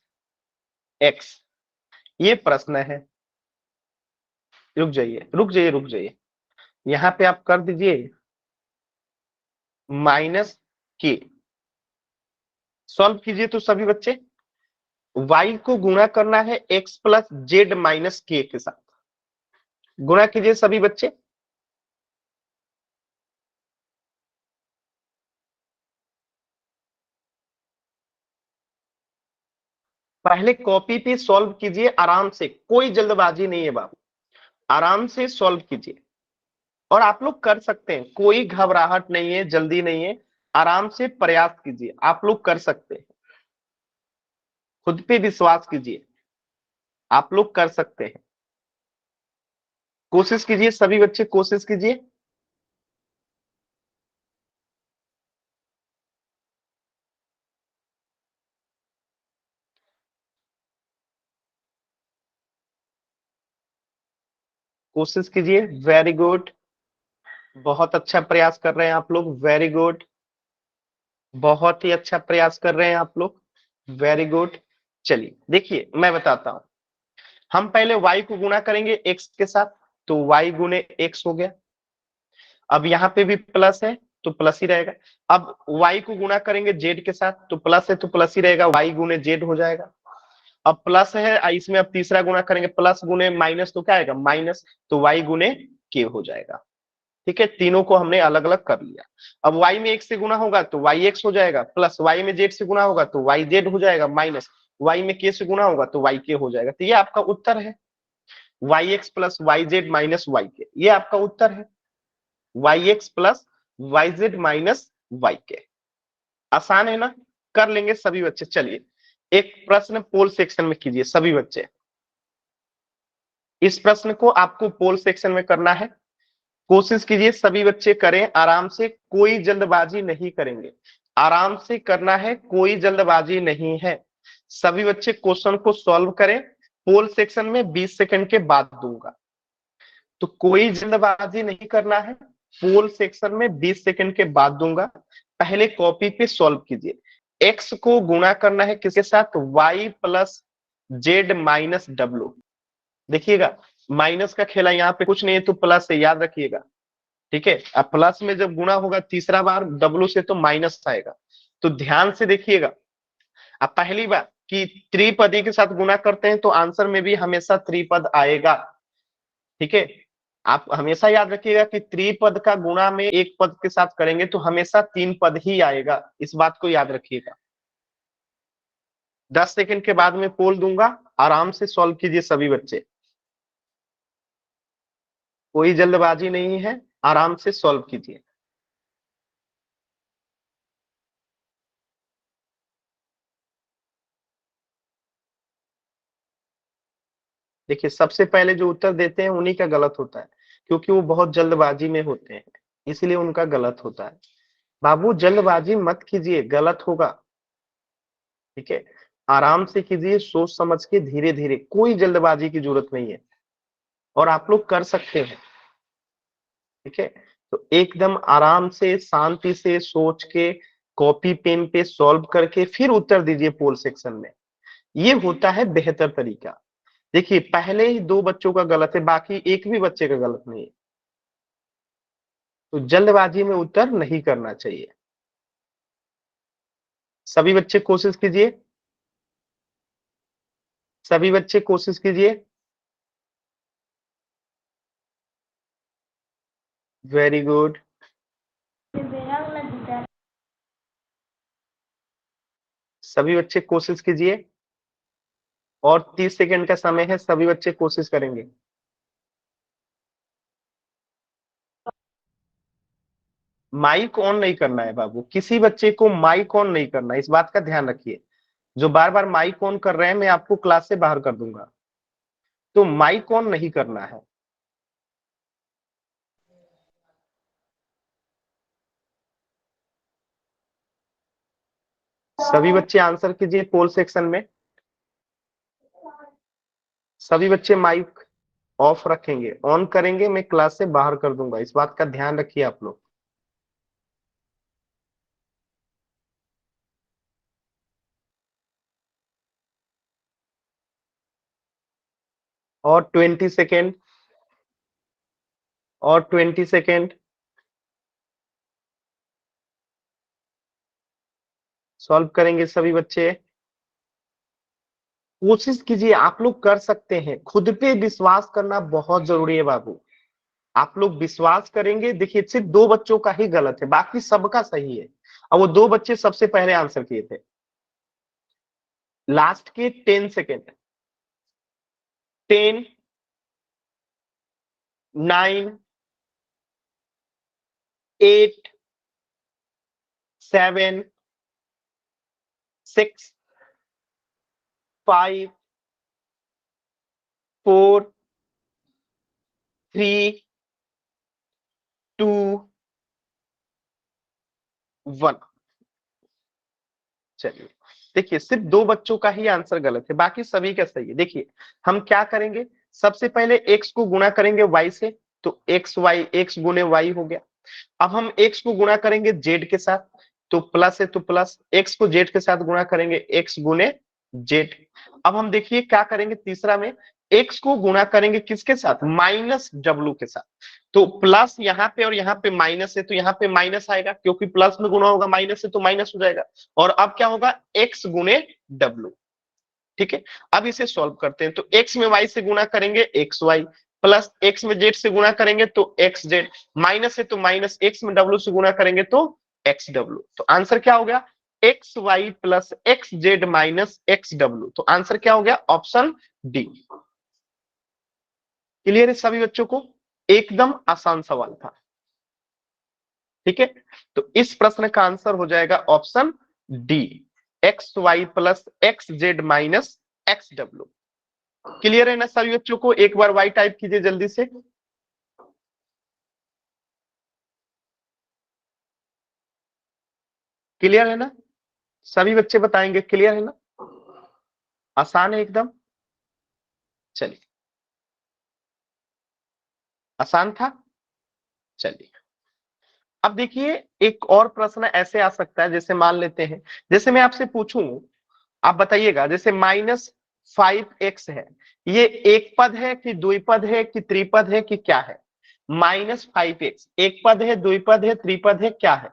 x, ये प्रश्न है। रुक जाइए रुक जाइए रुक जाइए, यहाँ पे आप कर दीजिए माइनस के, सॉल्व कीजिए तो सभी बच्चे। y को गुणा करना है x प्लस जेड माइनस के के साथ, गुणा कीजिए सभी बच्चे। पहले कॉपी पे सॉल्व कीजिए आराम से, कोई जल्दबाजी नहीं है बाबू, आराम से सॉल्व कीजिए। और आप लोग कर सकते हैं, कोई घबराहट नहीं है, जल्दी नहीं है, आराम से प्रयास कीजिए, आप लोग कर सकते हैं। खुद पे विश्वास कीजिए, आप लोग कर सकते हैं। कोशिश कीजिए सभी बच्चे, कोशिश कीजिए। कोशिश कीजिए, वेरी गुड, बहुत अच्छा प्रयास कर रहे हैं आप लोग, वेरी गुड, बहुत ही अच्छा प्रयास कर रहे हैं आप लोग, वेरी गुड। चलिए देखिए मैं बताता हूं, हम पहले y को गुणा करेंगे x के साथ तो y गुने x हो गया। अब यहाँ पे भी प्लस है तो प्लस ही रहेगा। अब y को गुणा करेंगे z के साथ तो प्लस है तो प्लस ही रहेगा, y गुने z हो जाएगा। अब प्लस है इसमें, अब तीसरा गुणा करेंगे प्लस गुने माइनस तो क्या आएगा, माइनस, तो y गुने k हो जाएगा, ठीक है। तीनों को हमने अलग अलग कर लिया। अब y में x से गुना होगा तो yx हो जाएगा, प्लस y में z से गुना होगा तो yz हो जाएगा, माइनस y में k से गुना होगा तो yk हो जाएगा। तो ये आपका उत्तर है, yx plus yz minus yk, ये आपका उत्तर है, yx plus yz minus yk। आसान है ना, कर लेंगे सभी बच्चे। चलिए एक प्रश्न पोल सेक्शन में कीजिए सभी बच्चे, इस प्रश्न को आपको पोल सेक्शन में करना है। कोशिश कीजिए सभी बच्चे करें आराम से, कोई जल्दबाजी नहीं करेंगे, आराम से करना है, कोई जल्दबाजी नहीं है। सभी बच्चे क्वेश्चन को सॉल्व करें, पोल सेक्शन में 20 सेकंड के बाद दूंगा, तो कोई जल्दबाजी नहीं करना है, पोल सेक्शन में 20 सेकंड के बाद दूंगा। पहले कॉपी पे सॉल्व कीजिए, एक्स को गुणा करना है किसके साथ, y plus Z minus W. देखिएगा माइनस का खेला, यहाँ पे कुछ नहीं है तो प्लस से याद रखिएगा, ठीक है। अब प्लस में जब गुणा होगा तीसरा बार डब्ल्यू से तो माइनस आएगा, तो ध्यान से देखिएगा। अब पहली बार कि त्रिपदी के साथ गुणा करते हैं तो आंसर में भी हमेशा त्रिपद आएगा, ठीक है। आप हमेशा याद रखिएगा कि त्रिपद का गुणा में एक पद के साथ करेंगे तो हमेशा 3 पद ही आएगा, इस बात को याद रखिएगा। 10 सेकंड के बाद में पोल दूंगा, आराम से सॉल्व कीजिए सभी बच्चे, कोई जल्दबाजी नहीं है, आराम से सॉल्व कीजिए। देखिए सबसे पहले जो उत्तर देते हैं उन्हीं का गलत होता है, क्योंकि वो बहुत जल्दबाजी में होते हैं, इसलिए उनका गलत होता है। बाबू जल्दबाजी मत कीजिए, गलत होगा, ठीक है। आराम से कीजिए, सोच समझ के, धीरे धीरे, कोई जल्दबाजी की जरूरत नहीं है। और आप लोग कर सकते हैं। ठीक है, तो एकदम आराम से शांति से सोच के कॉपी पेन पे सॉल्व करके फिर उत्तर दीजिए पोल सेक्शन में। ये होता है बेहतर तरीका। देखिए पहले ही 2 बच्चों का गलत है, बाकी एक भी बच्चे का गलत नहीं है, तो जल्दबाजी में उत्तर नहीं करना चाहिए। सभी बच्चे कोशिश कीजिए, सभी बच्चे कोशिश कीजिए। Very good. सभी बच्चे कोशिश कीजिए, और 30 सेकंड का समय है, सभी बच्चे कोशिश करेंगे। माइक ऑन नहीं करना है बाबू, किसी बच्चे को माइक ऑन नहीं करना है, इस बात का ध्यान रखिए। जो बार बार माइक ऑन कर रहे हैं मैं आपको क्लास से बाहर कर दूंगा, तो माइक ऑन नहीं करना है। सभी बच्चे आंसर कीजिए पोल सेक्शन में। सभी बच्चे माइक ऑफ रखेंगे, ऑन करेंगे मैं क्लास से बाहर कर दूंगा, इस बात का ध्यान रखिए आप लोग। और 20 सेकेंड, और 20 सेकेंड। सॉल्व करेंगे सभी बच्चे। कोशिश कीजिए, आप लोग कर सकते हैं। खुद पे विश्वास करना बहुत जरूरी है बाबू। आप लोग विश्वास करेंगे, देखिए सिर्फ 2 बच्चों का ही गलत है, बाकी सबका सही है। और वो 2 बच्चे सबसे पहले आंसर किए थे। लास्ट के 10 सेकेंड। 10, 9, 8, 7, 6, 5, 4, 3, 2, 1। चलिए, देखिए सिर्फ 2 बच्चों का ही आंसर गलत है, बाकी सभी का सही है। देखिए हम क्या करेंगे, सबसे पहले x को गुणा करेंगे y से, तो x गुणे y हो गया। अब हम x को गुणा करेंगे z के साथ, तो प्लस है तो प्लस, x को z के साथ गुणा करेंगे x गुणे z। अब हम देखिए क्या करेंगे तीसरा में, x को गुणा करेंगे किसके साथ, माइनस w के साथ। तो प्लस यहाँ पे और यहाँ पे माइनस है, तो यहाँ पे माइनस आएगा, क्योंकि प्लस में गुणा होगा माइनस से, तो माइनस हो जाएगा। और अब क्या होगा, x गुणे w। ठीक है, अब इसे सॉल्व करते हैं। तो x में y से गुणा करेंगे xy, प्लस x में z से गुणा करेंगे तो xz, माइनस है तो माइनस, x में w से गुणा करेंगे तो xw। तो आंसर क्या हो गया, xy plus xz minus xw। तो आंसर क्या हो गया, ऑप्शन डी। क्लियर है सभी बच्चों को? एकदम आसान सवाल था। ठीक है, तो इस प्रश्न का आंसर हो जाएगा option D, X Y plus X Z minus X W. Clear है ना सभी बच्चों को? एक बार वाई टाइप कीजिए जल्दी से। क्लियर है ना? सभी बच्चे बताएंगे क्लियर है ना? आसान है एकदम। चलिए, आसान था। चलिए, अब देखिए एक और प्रश्न ऐसे आ सकता है, जैसे मान लेते हैं, जैसे मैं आपसे पूछूं, आप बताइएगा, जैसे -5x है, ये एक पद है कि द्विपद है कि त्रिपद है कि क्या है? -5x एक पद है, द्विपद है, त्रिपद है, क्या है?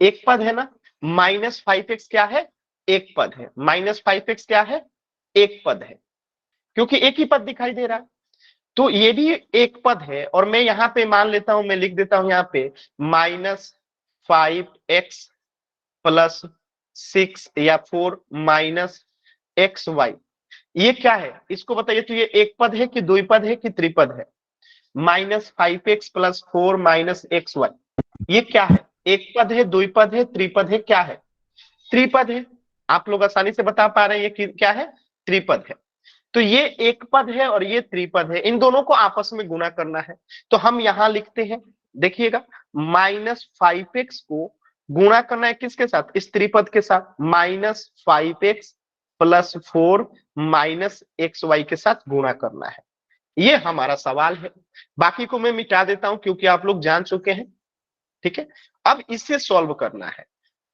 एक पद है ना। -5x क्या है, एक पद है। -5x क्या है, एक पद है, क्योंकि एक ही पद दिखाई दे रहा है। तो ये भी एक पद है, और मैं यहां पे मान लेता हूं, मैं लिख देता हूं यहां पे -5x प्लस 6 या 4 माइनस एक्स वाई। ये क्या है, इसको बताइए। तो ये एक पद है कि द्विपद है कि त्रिपद है? -5x plus 4 minus x Y, ये क्या है, एक पद है, द्विपद है, त्रिपद है, क्या है? त्रिपद है। आप लोग आसानी से बता पा रहे हैं ये क्या है, त्रिपद है। तो ये एक पद है और ये त्रिपद है, इन दोनों को आपस में गुणा करना है। तो हम यहां लिखते हैं, देखिएगा, -5x को गुणा करना है किसके साथ, इस त्रिपद के साथ, -5x +4 माइनस एक्स वाई के साथ गुणा करना है। ये हमारा सवाल है। बाकी को मैं मिटा देता हूं क्योंकि आप लोग जान चुके हैं। ठीक है, अब इसे सॉल्व करना है।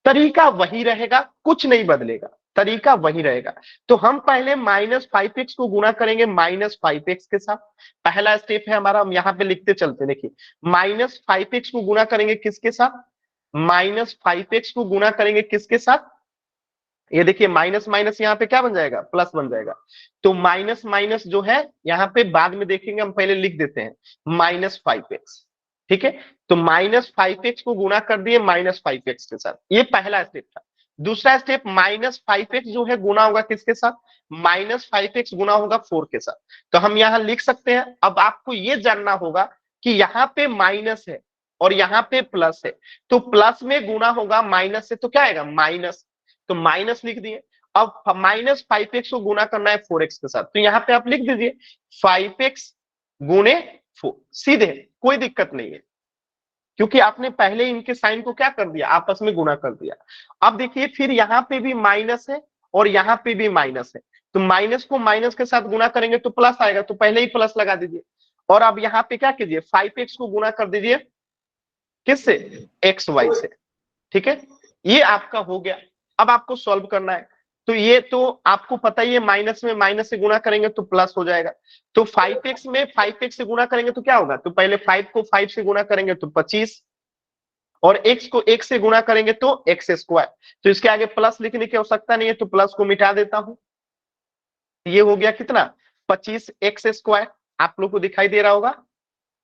तरीका वही रहेगा, कुछ नहीं बदलेगा, तरीका वही रहेगा। तो हम पहले -5x को गुणा करेंगे -5x के साथ। पहला स्टेप है हमारा, हम यहां पे लिखते चलते, देखिए -5x को गुणा करेंगे किसके साथ, -5x को गुणा करेंगे किसके साथ, ये देखिए माइनस माइनस यहाँ पे क्या बन जाएगा, प्लस बन जाएगा। तो माइनस माइनस जो है यहाँ पे बाद में देखेंगे, हम पहले लिख देते हैं -5x। ठीक है, तो -5x को गुणा कर दिए -5x के साथ, ये पहला स्टेप था। दूसरा स्टेप -5x जो है गुणा होगा किसके साथ, -5x गुणा होगा 4 के साथ। तो हम यहाँ लिख सकते हैं। अब आपको ये जानना होगा कि यहाँ पे माइनस है और यहाँ पे प्लस है, तो प्लस में गुणा होगा माइनस से, तो क्या आएगा माइनस, तो माइनस लिख दिए। अब -5x को गुणा करना है 4x के साथ, तो यहाँ पे आप लिख दीजिए 5x गुणे 4, सीधे, कोई दिक्कत नहीं है, क्योंकि आपने पहले इनके साइन को क्या कर दिया, आपस में गुणा कर दिया। अब देखिए फिर यहाँ पे भी माइनस है और यहाँ पे भी माइनस है, तो माइनस को माइनस के साथ गुणा करेंगे तो प्लस आएगा, तो पहले ही प्लस लगा दीजिए। और अब यहाँ पे क्या कीजिए, 5x को गुणा कर दीजिए किससे, एक्स वाई से। ठीक है, ये आपका हो गया। अब आपको सॉल्व करना है, तो ये तो आपको पता ही है, माइनस में माइनस से गुणा करेंगे तो प्लस हो जाएगा। तो 5x में 5x से गुणा करेंगे तो क्या होगा, तो पहले 5 को 5 से गुणा करेंगे तो 25, और x को 1 से गुणा करेंगे तो एक्स स्क्वायर। तो इसके आगे प्लस लिखने की आवश्यकता नहीं है, तो प्लस को मिटा देता हूं। ये हो गया कितना, 25x स्क्वायर, आप लोग को दिखाई दे रहा होगा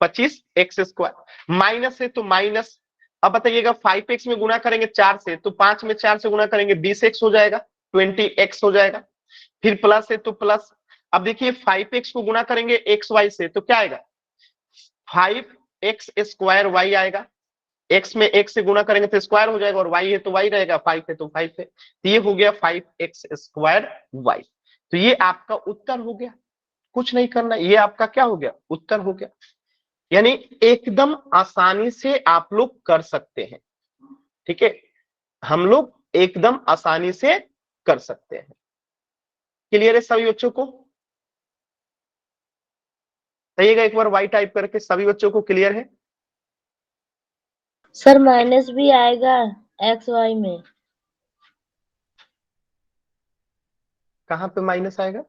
25x स्क्वायर। माइनस है तो माइनस, अब बताइएगा 5x में गुणा करेंगे 4 से, तो 5 में 4 से गुणा करेंगे 20x हो जाएगा, 20x हो जाएगा। फिर प्लस है तो प्लस, अब देखिए 5x को गुणा करेंगे xy से, तो क्या आएगा 5x स्क्वायर y आएगा। x में x से गुणा करेंगे तो स्क्वायर हो जाएगा, और y है तो y रहेगा, 5 है तो 5 है, तो ये हो गया 5x स्क्वायर y। तो ये आपका उत्तर हो गया, कुछ नहीं करना, ये आपका क्या हो गया, उत्तर हो गया। यानी एकदम आसानी से आप लोग कर सकते हैं। ठीक है, हम लोग एकदम आसानी से कर सकते हैं। क्लियर है सभी बच्चों को, कहिएगा एक बार वाई टाइप करके, सभी बच्चों को क्लियर है। सर माइनस भी आएगा एक्स वाई में, कहां पे माइनस आएगा,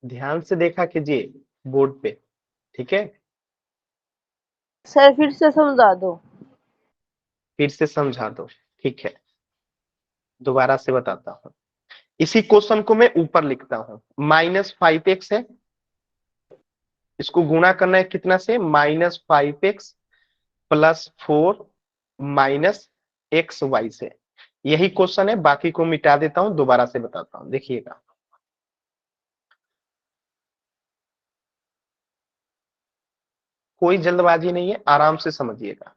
ध्यान से देखा कीजिए बोर्ड पे। ठीक है, सर फिर से समझा दो। फिर से समझा दो, ठीक है, दोबारा से बताता हूं। इसी क्वेश्चन को मैं ऊपर लिखता हूं, -5x है, इसको गुणा करना है कितना से, -5x + 4 माइनस एक्स वाई से। यही क्वेश्चन है, बाकी को मिटा देता हूं, दोबारा से बताता हूं, देखिएगा। कोई जल्दबाजी नहीं है, आराम से समझिएगा।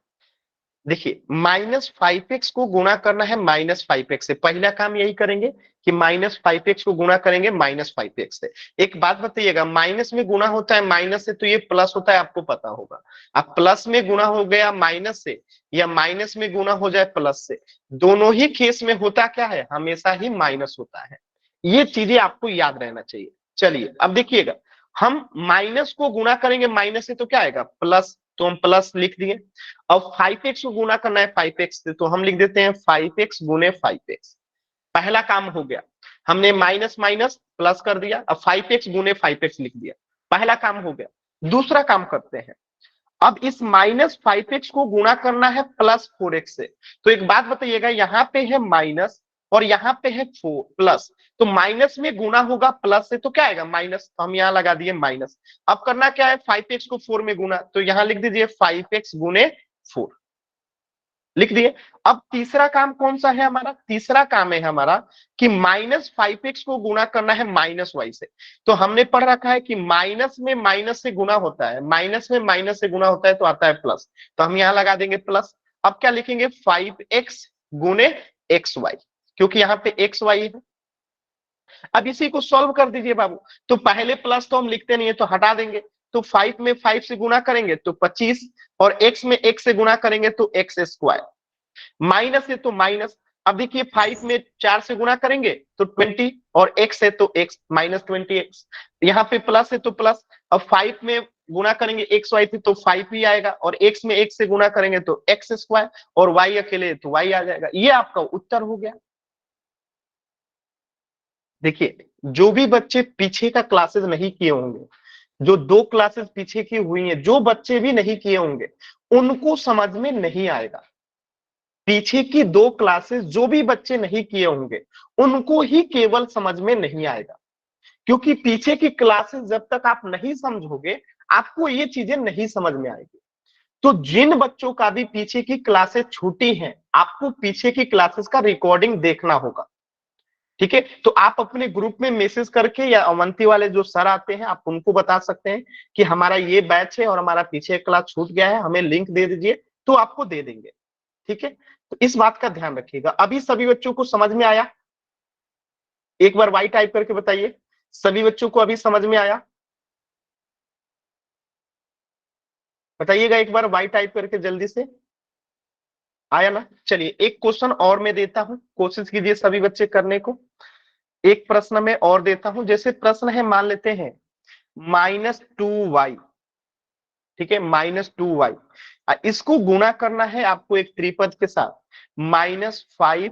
देखिए -5x को गुणा करना है -5x से, पहला काम यही करेंगे कि -5x को गुणा करेंगे -5x से। एक बात बताइएगा, माइनस में गुणा होता है माइनस से तो ये प्लस होता है, आपको पता होगा। अब प्लस में गुणा हो गया माइनस से, या माइनस में गुणा हो जाए प्लस से, दोनों ही केस में होता क्या है, हमेशा ही माइनस होता है। ये चीजें आपको याद रहना चाहिए। चलिए अब देखिएगा, हम माइनस को गुणा करेंगे माइनस से तो क्या आएगा, प्लस, तो हम प्लस लिख दिए। अब 5x को गुणा करना है 5x से, तो हम लिख देते हैं 5x गुने 5x। पहला काम हो गया, हमने माइनस माइनस प्लस कर दिया, अब 5x गुने 5x लिख दिया, पहला काम हो गया। दूसरा काम करते हैं, अब इस -5x को गुणा करना है +4x से। तो एक बात बताइएगा, यहाँ पे है माइनस और यहाँ पे है 4 प्लस, तो माइनस में गुणा होगा प्लस से, तो क्या आएगा माइनस, तो हम यहाँ लगा दिए माइनस। अब करना क्या है, 5x को 4 में गुणा, तो यहाँ लिख दीजिए 5x गुने 4, लिख दिए। अब तीसरा काम कौन सा है हमारा, तीसरा काम है हमारा कि -5x को गुणा करना है -y से। तो हमने पढ़ रखा है कि माइनस में माइनस से गुणा होता है, माइनस में माइनस से गुणा होता है तो आता है प्लस, तो हम यहां लगा देंगे प्लस। अब क्या लिखेंगे, 5x गुने xy, क्योंकि यहाँ पे xy है। अब इसी को सॉल्व कर दीजिए बाबू, तो पहले प्लस तो हम लिखते नहीं है तो हटा देंगे, तो 5 में 5 से गुना करेंगे तो 25, और x में x से गुना करेंगे तो x स्क्वायर, माइनस है तो माइनस। अब देखिए 5 में 4 से गुना करेंगे तो 20, और x है तो x माइनस 20x, यहाँ पे प्लस है तो प्लस। अब 5 में गुना करेंगे x y पे तो 5 ही आएगा, और x में x से गुना करेंगे तो x स्क्वायर, और y अकेले तो y आ जाएगा। ये आपका उत्तर हो गया। देखिए जो भी बच्चे पीछे का क्लासेस नहीं किए होंगे, जो 2 क्लासेस पीछे की हुई हैं, जो बच्चे भी नहीं किए होंगे उनको समझ में नहीं आएगा। पीछे की 2 क्लासेस जो भी बच्चे नहीं किए होंगे उनको ही केवल समझ में नहीं आएगा, क्योंकि पीछे की क्लासेस जब तक आप नहीं समझोगे आपको ये चीजें नहीं समझ में आएगी। तो जिन बच्चों का भी पीछे की क्लासेस छूटी हैं, आपको पीछे की क्लासेस का रिकॉर्डिंग देखना होगा, ठीक है। तो आप अपने ग्रुप में मैसेज करके, या अवंती वाले जो सर आते हैं आप उनको बता सकते हैं कि हमारा ये बैच है और हमारा पीछे क्लास छूट गया है, हमें लिंक दे दीजिए, तो आपको दे देंगे, ठीक है। तो इस बात का ध्यान रखिएगा। अभी सभी बच्चों को समझ में आया? एक बार वाई टाइप करके बताइए, सभी बच्चों को अभी समझ में आया? बताइएगा एक बार वाई टाइप करके जल्दी से। आया ना? चलिए एक क्वेश्चन और मैं देता हूं, कोशिश कीजिए सभी बच्चे करने को। एक प्रश्न में और देता हूं, जैसे प्रश्न है मान लेते हैं -2y, ठीक है, -2y, इसको गुणा करना है आपको एक त्रिपद के साथ, -5y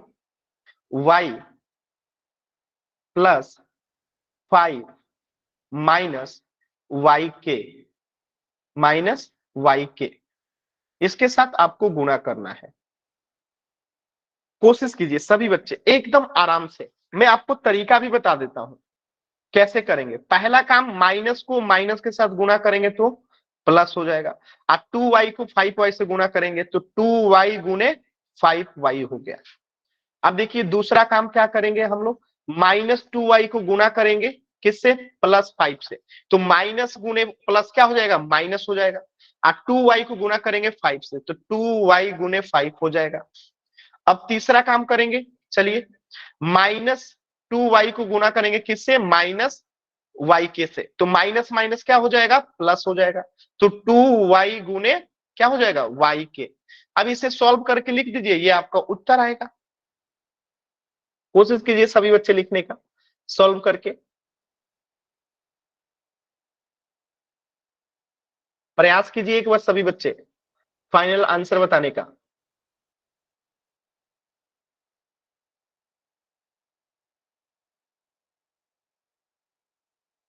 + 5 -yk, इसके साथ आपको गुणा करना है। कोशिश कीजिए सभी बच्चे एकदम आराम से, मैं आपको तरीका भी बता देता हूं कैसे करेंगे। पहला काम, माइनस को माइनस के साथ गुणा करेंगे तो प्लस हो जाएगा, और 2y को 5y से गुणा करेंगे तो 2y गुने 5y हो गया। अब देखिए दूसरा काम क्या करेंगे हम लोग, -2y को गुणा करेंगे किससे, +5 से, तो माइनस गुने प्लस क्या हो जाएगा, माइनस हो जाएगा, और 2y को गुणा करेंगे 5 से तो 2y गुने 5 हो जाएगा। अब तीसरा काम करेंगे, चलिए, -2y को गुणा करेंगे किससे, -yk से, तो माइनस माइनस क्या हो जाएगा, प्लस हो जाएगा, तो 2y गुने क्या हो जाएगा, yk। अब इसे सॉल्व करके लिख दीजिए, ये आपका उत्तर आएगा। कोशिश कीजिए सभी बच्चे लिखने का, सॉल्व करके प्रयास कीजिए एक बार सभी बच्चे फाइनल आंसर बताने का।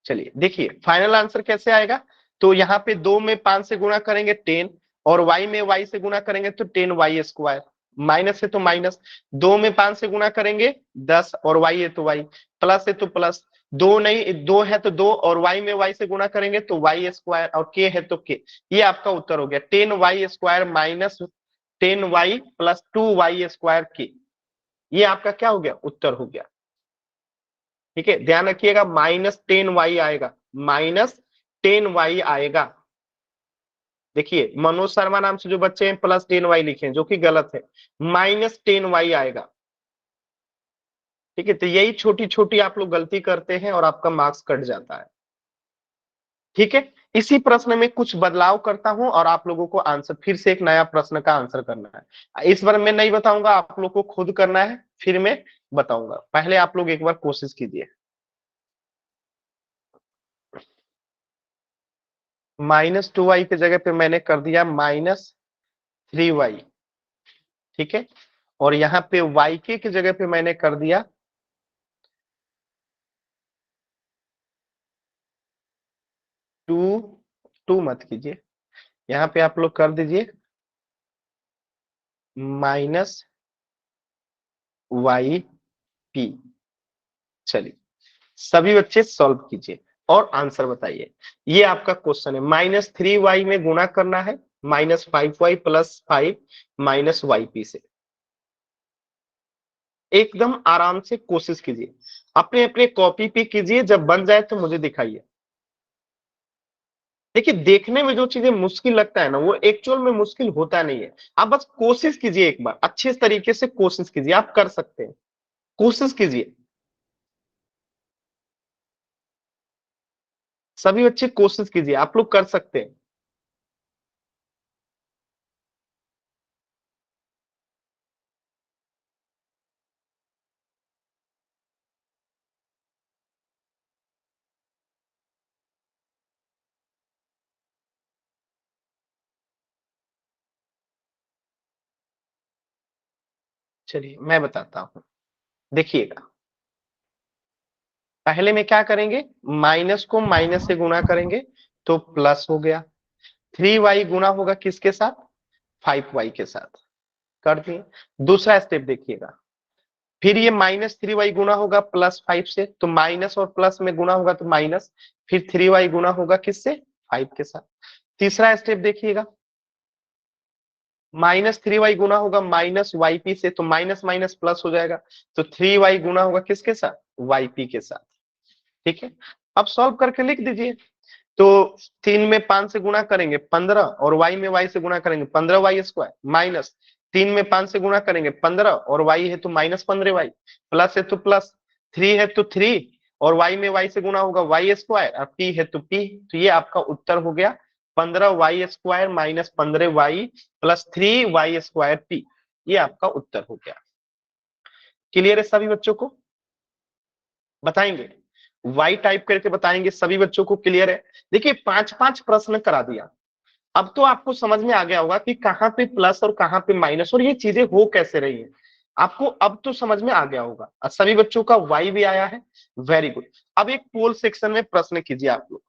चलिए देखिए फाइनल आंसर कैसे आएगा, तो यहाँ पे 2 में 5 से गुणा करेंगे 10, और y में y से गुणा करेंगे तो 10y स्क्वायर, माइनस है तो माइनस, 2 में 5 से गुणा करेंगे 10, और y है तो y, प्लस है तो प्लस, 2 नहीं 2 है तो 2, और y में y से गुणा करेंगे तो y स्क्वायर, और k है तो k। ये आपका उत्तर हो गया, 10y square minus 10y plus 2y square k। ये आपका क्या हो गया, उत्तर हो गया, ठीक है। ध्यान रखिएगा -10y आएगा, -10y आएगा। देखिए मनोज शर्मा नाम से जो बच्चे हैं +10y लिखे, जो कि गलत है, -10y आएगा, ठीक है। तो यही छोटी छोटी आप लोग गलती करते हैं और आपका मार्क्स कट जाता है, ठीक है। इसी प्रश्न में कुछ बदलाव करता हूं और आप लोगों को आंसर, फिर से एक नया प्रश्न का आंसर करना है। इस बार मैं नहीं बताऊंगा, आप लोग को खुद करना है, फिर मैं बताऊंगा। पहले आप लोग एक बार कोशिश कीजिए। -2y की जगह पे मैंने कर दिया -3y, ठीक है, और यहाँ पे yk की जगह पे मैंने कर दिया 2 मत कीजिए, यहाँ पे आप लोग कर दीजिए -yp। चलिए सभी बच्चे सॉल्व कीजिए और आंसर बताइए। ये आपका क्वेश्चन है, -3y में गुणा करना है -5y + 5 -yp से। एकदम आराम से कोशिश कीजिए, अपने अपने कॉपी पे कीजिए, जब बन जाए तो मुझे दिखाइए। देखिए देखने में जो चीजें मुश्किल लगता है ना, वो एक्चुअल में मुश्किल होता नहीं है। आप बस कोशिश कीजिए, एक बार अच्छे तरीके से कोशिश कीजिए, आप कर सकते हैं, कोशिश कीजिए। सभी बच्चे कोशिश कीजिए, आप लोग कर सकते हैं। चलिए मैं बताता हूं, देखिएगा। पहले में क्या करेंगे, माइनस को माइनस से गुणा करेंगे तो प्लस हो गया। 3y गुणा होगा किसके साथ, 5y के साथ, कर दिए। दूसरा स्टेप देखिएगा, फिर ये -3y गुणा होगा +5 से, तो माइनस और प्लस में गुणा होगा तो माइनस, फिर 3y गुणा होगा किससे, 5 के साथ। तीसरा स्टेप देखिएगा, -3y गुणा होगा -yp से, तो माइनस माइनस प्लस हो जाएगा, तो 3y गुणा होगा किसके साथ, yp के साथ। ठीक है, अब सॉल्व करके लिख दीजिए। तो 3 में 5 से गुणा करेंगे 15, और y में y से गुणा करेंगे 15y² माइनस 3 में 5 से गुणा करेंगे 15, और y है तो -15y, प्लस है तो प्लस, 3 है तो 3, और y में y से गुणा होगा y², और p है तो p। तो ये आपका उत्तर हो गया 15y² minus 15y plus 3y² p। ये आपका उत्तर हो गया। क्लियर है सभी बच्चों को, बताएंगे वाई टाइप करके बताएंगे, सभी बच्चों को क्लियर है। देखिए 5-5 प्रश्न करा दिया, अब तो आपको समझ में आ गया होगा कि कहां पे प्लस और कहां पे माइनस, और ये चीजें हो कैसे रही है, आपको अब तो समझ में आ गया होगा। और सभी बच्चों का वाई भी आया है, वेरी गुड। अब एक पोल सेक्शन में प्रश्न कीजिए आप लोग,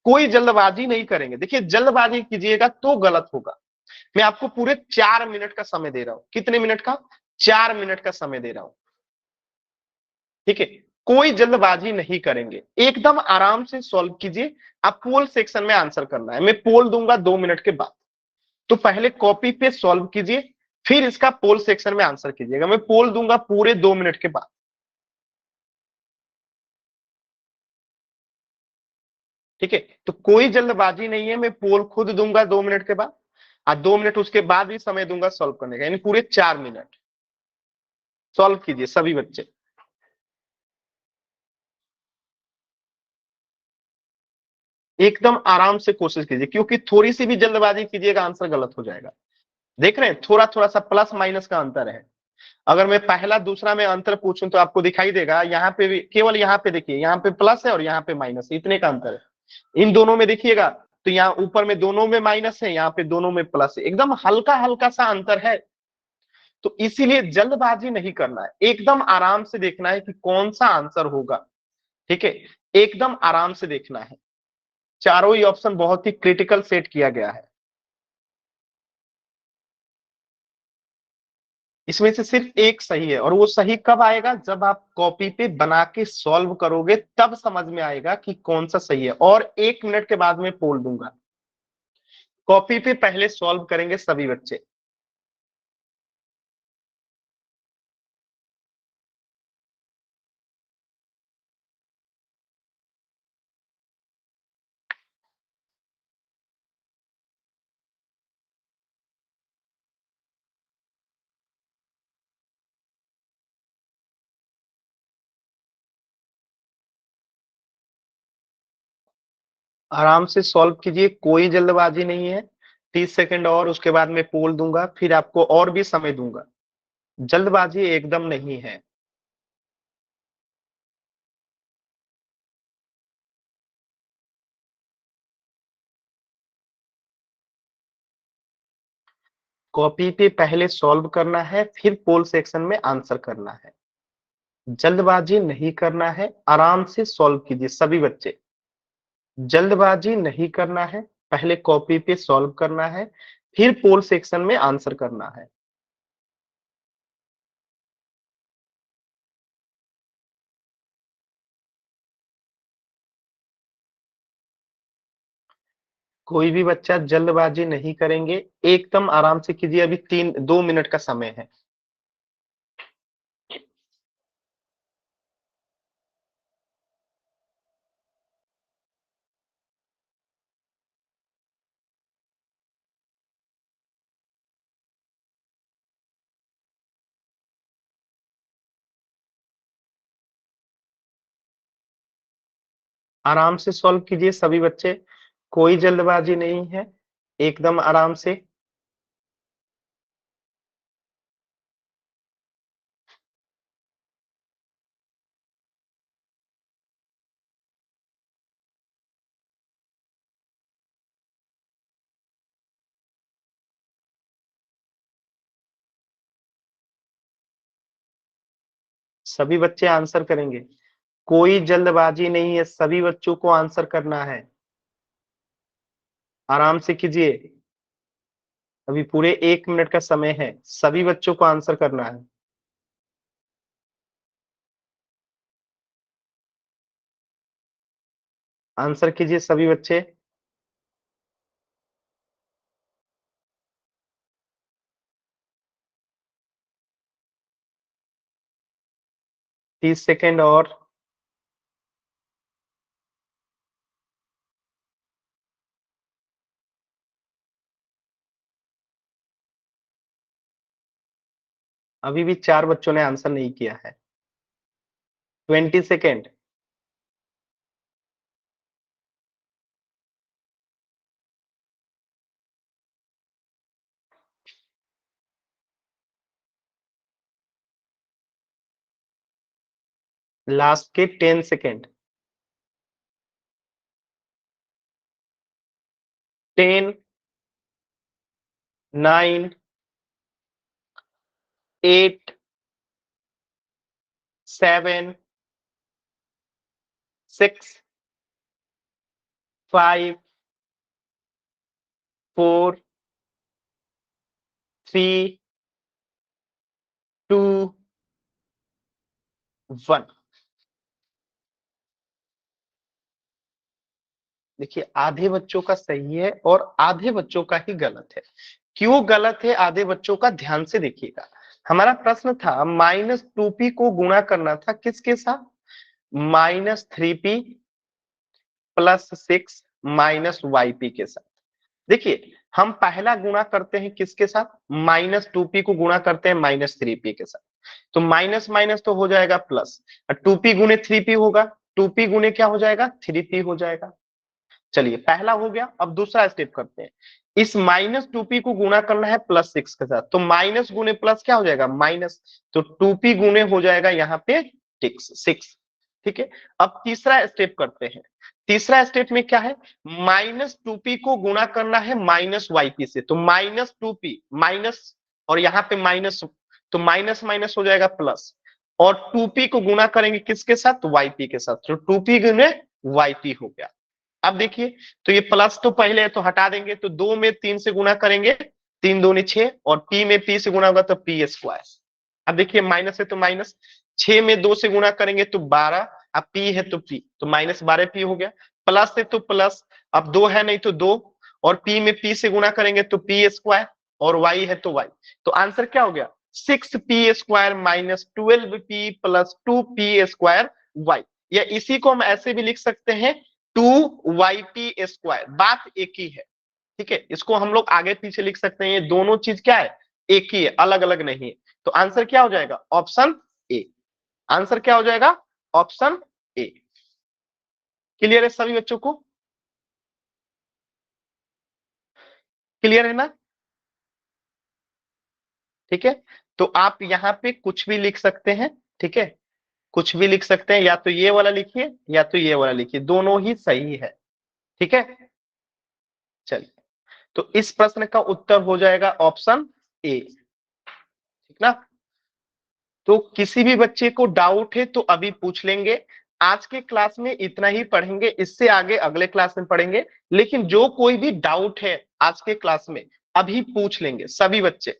कोई जल्दबाजी नहीं करेंगे। देखिए जल्दबाजी कीजिएगा तो गलत होगा। मैं आपको पूरे 4 मिनट का समय दे रहा हूं, कितने मिनट का, 4 मिनट का समय दे रहा हूं। ठीक है, कोई जल्दबाजी नहीं करेंगे, एकदम आराम से सॉल्व कीजिए। आप पोल सेक्शन में आंसर करना है, मैं पोल दूंगा 2 मिनट के बाद, तो पहले कॉपी पे सॉल्व कीजिए, फिर इसका पोल सेक्शन में आंसर कीजिएगा। मैं पोल दूंगा पूरे 2 मिनट के बाद। ठीक है, तो कोई जल्दबाजी नहीं है, मैं पोल खुद दूंगा 2 मिनट के बाद, और 2 मिनट उसके बाद भी समय दूंगा सॉल्व करने का, यानी पूरे 4 मिनट। सॉल्व कीजिए सभी बच्चे, एकदम आराम से कोशिश कीजिए, क्योंकि थोड़ी सी भी जल्दबाजी कीजिएगा आंसर गलत हो जाएगा। देख रहे हैं थोड़ा थोड़ा सा प्लस माइनस का अंतर है। अगर मैं पहला दूसरा में अंतर पूछूं तो आपको दिखाई देगा, यहाँ पे भी केवल यहाँ पे देखिए, यहाँ पे प्लस है और यहाँ पे माइनस है, इतने का अंतर है। इन दोनों में देखिएगा तो यहाँ ऊपर में दोनों में माइनस है, यहाँ पे दोनों में प्लस है, एकदम हल्का हल्का सा अंतर है। तो इसीलिए जल्दबाजी नहीं करना है, एकदम आराम से देखना है कि कौन सा आंसर होगा। ठीक है, एकदम आराम से देखना है। चारों ही ऑप्शन बहुत ही क्रिटिकल सेट किया गया है, इसमें से सिर्फ एक सही है, और वो सही कब आएगा, जब आप कॉपी पे बना के सॉल्व करोगे तब समझ में आएगा कि कौन सा सही है। और 1 मिनट के बाद में पोल दूंगा, कॉपी पे पहले सॉल्व करेंगे सभी बच्चे। आराम से सॉल्व कीजिए, कोई जल्दबाजी नहीं है। 30 सेकंड और, उसके बाद मैं पोल दूंगा, फिर आपको और भी समय दूंगा। जल्दबाजी एकदम नहीं है। कॉपी पे पहले सॉल्व करना है, फिर पोल सेक्शन में आंसर करना है। जल्दबाजी नहीं करना है, आराम से सॉल्व कीजिए सभी बच्चे। जल्दबाजी नहीं करना है, पहले कॉपी पे सॉल्व करना है, फिर पोल सेक्शन में आंसर करना है। कोई भी बच्चा जल्दबाजी नहीं करेंगे, एकदम आराम से कीजिए। अभी 2 मिनट का समय है। आराम से सॉल्व कीजिए सभी बच्चे, कोई जल्दबाजी नहीं है, एकदम आराम से। सभी बच्चे आंसर करेंगे, कोई जल्दबाजी नहीं है, सभी बच्चों को आंसर करना है, आराम से कीजिए, अभी पूरे 1 मिनट का समय है, सभी बच्चों को आंसर करना है। आंसर कीजिए सभी बच्चे। 30 सेकेंड और। अभी भी 4 बच्चों ने आंसर नहीं किया है। 20 सेकेंड। लास्ट के 10 सेकेंड। 10, 9, 8, 7, 6, 5, 4, 3, 2, 1। देखिए आधे बच्चों का सही है और आधे बच्चों का ही गलत है। क्यों गलत है आधे बच्चों का, ध्यान से देखिएगा। हमारा प्रश्न था -2p को गुणा करना था किसके साथ, -3p + 6 -yp के साथ। देखिए हम पहला गुणा करते हैं किसके साथ, -2p को गुणा करते हैं -3p के साथ, तो माइनस माइनस तो हो जाएगा प्लस, 2p गुने 3p होगा, 2p गुने क्या हो जाएगा 3p हो जाएगा। चलिए पहला हो गया, अब दूसरा स्टेप करते हैं। इस -2p को गुणा करना है +6 के साथ, तो माइनस गुने प्लस क्या हो जाएगा माइनस, तो 2p गुने हो जाएगा यहाँ पे 6। ठीक है, अब तीसरा स्टेप करते हैं। तीसरा स्टेप में क्या है, -2p को गुणा करना है -yp से, तो -2p माइनस और यहाँ पे माइनस, तो माइनस माइनस हो जाएगा प्लस, और 2p को गुणा करेंगे किसके साथ, yp के साथ, तो 2p गुने yp हो गया। अब देखिए, तो ये प्लस तो पहले है तो हटा देंगे, तो 2 में 3 से गुणा करेंगे, 3 दूनी 6, और p में p से गुणा होगा तो p²। अब देखिए माइनस है तो माइनस, 6 में 2 से गुणा करेंगे तो 12, अब p है तो p, तो -12p हो गया। प्लस है तो प्लस, अब 2 है नहीं तो 2, और p में p से गुणा करेंगे तो p², और y है तो y, तो आंसर क्या हो गया 6p² - 12p + 2p² y, या इसी को हम ऐसे भी लिख सकते हैं 2yp², बात एक ही है। ठीक है, इसको हम लोग आगे पीछे लिख सकते हैं, ये दोनों चीज क्या है एक ही है, अलग अलग नहीं है। तो आंसर क्या हो जाएगा ऑप्शन ए, आंसर क्या हो जाएगा ऑप्शन ए। क्लियर है सभी बच्चों को, क्लियर है ना। ठीक है, तो आप यहाँ पे कुछ भी लिख सकते हैं, ठीक है, कुछ भी लिख सकते हैं, या तो ये वाला लिखिए या तो ये वाला लिखिए, दोनों ही सही है। ठीक है, चलिए, तो इस प्रश्न का उत्तर हो जाएगा ऑप्शन ए, ठीक ना। तो किसी भी बच्चे को डाउट है तो अभी पूछ लेंगे, आज के क्लास में इतना ही पढ़ेंगे, इससे आगे अगले क्लास में पढ़ेंगे, लेकिन जो कोई भी डाउट है आज के क्लास में अभी पूछ लेंगे सभी बच्चे।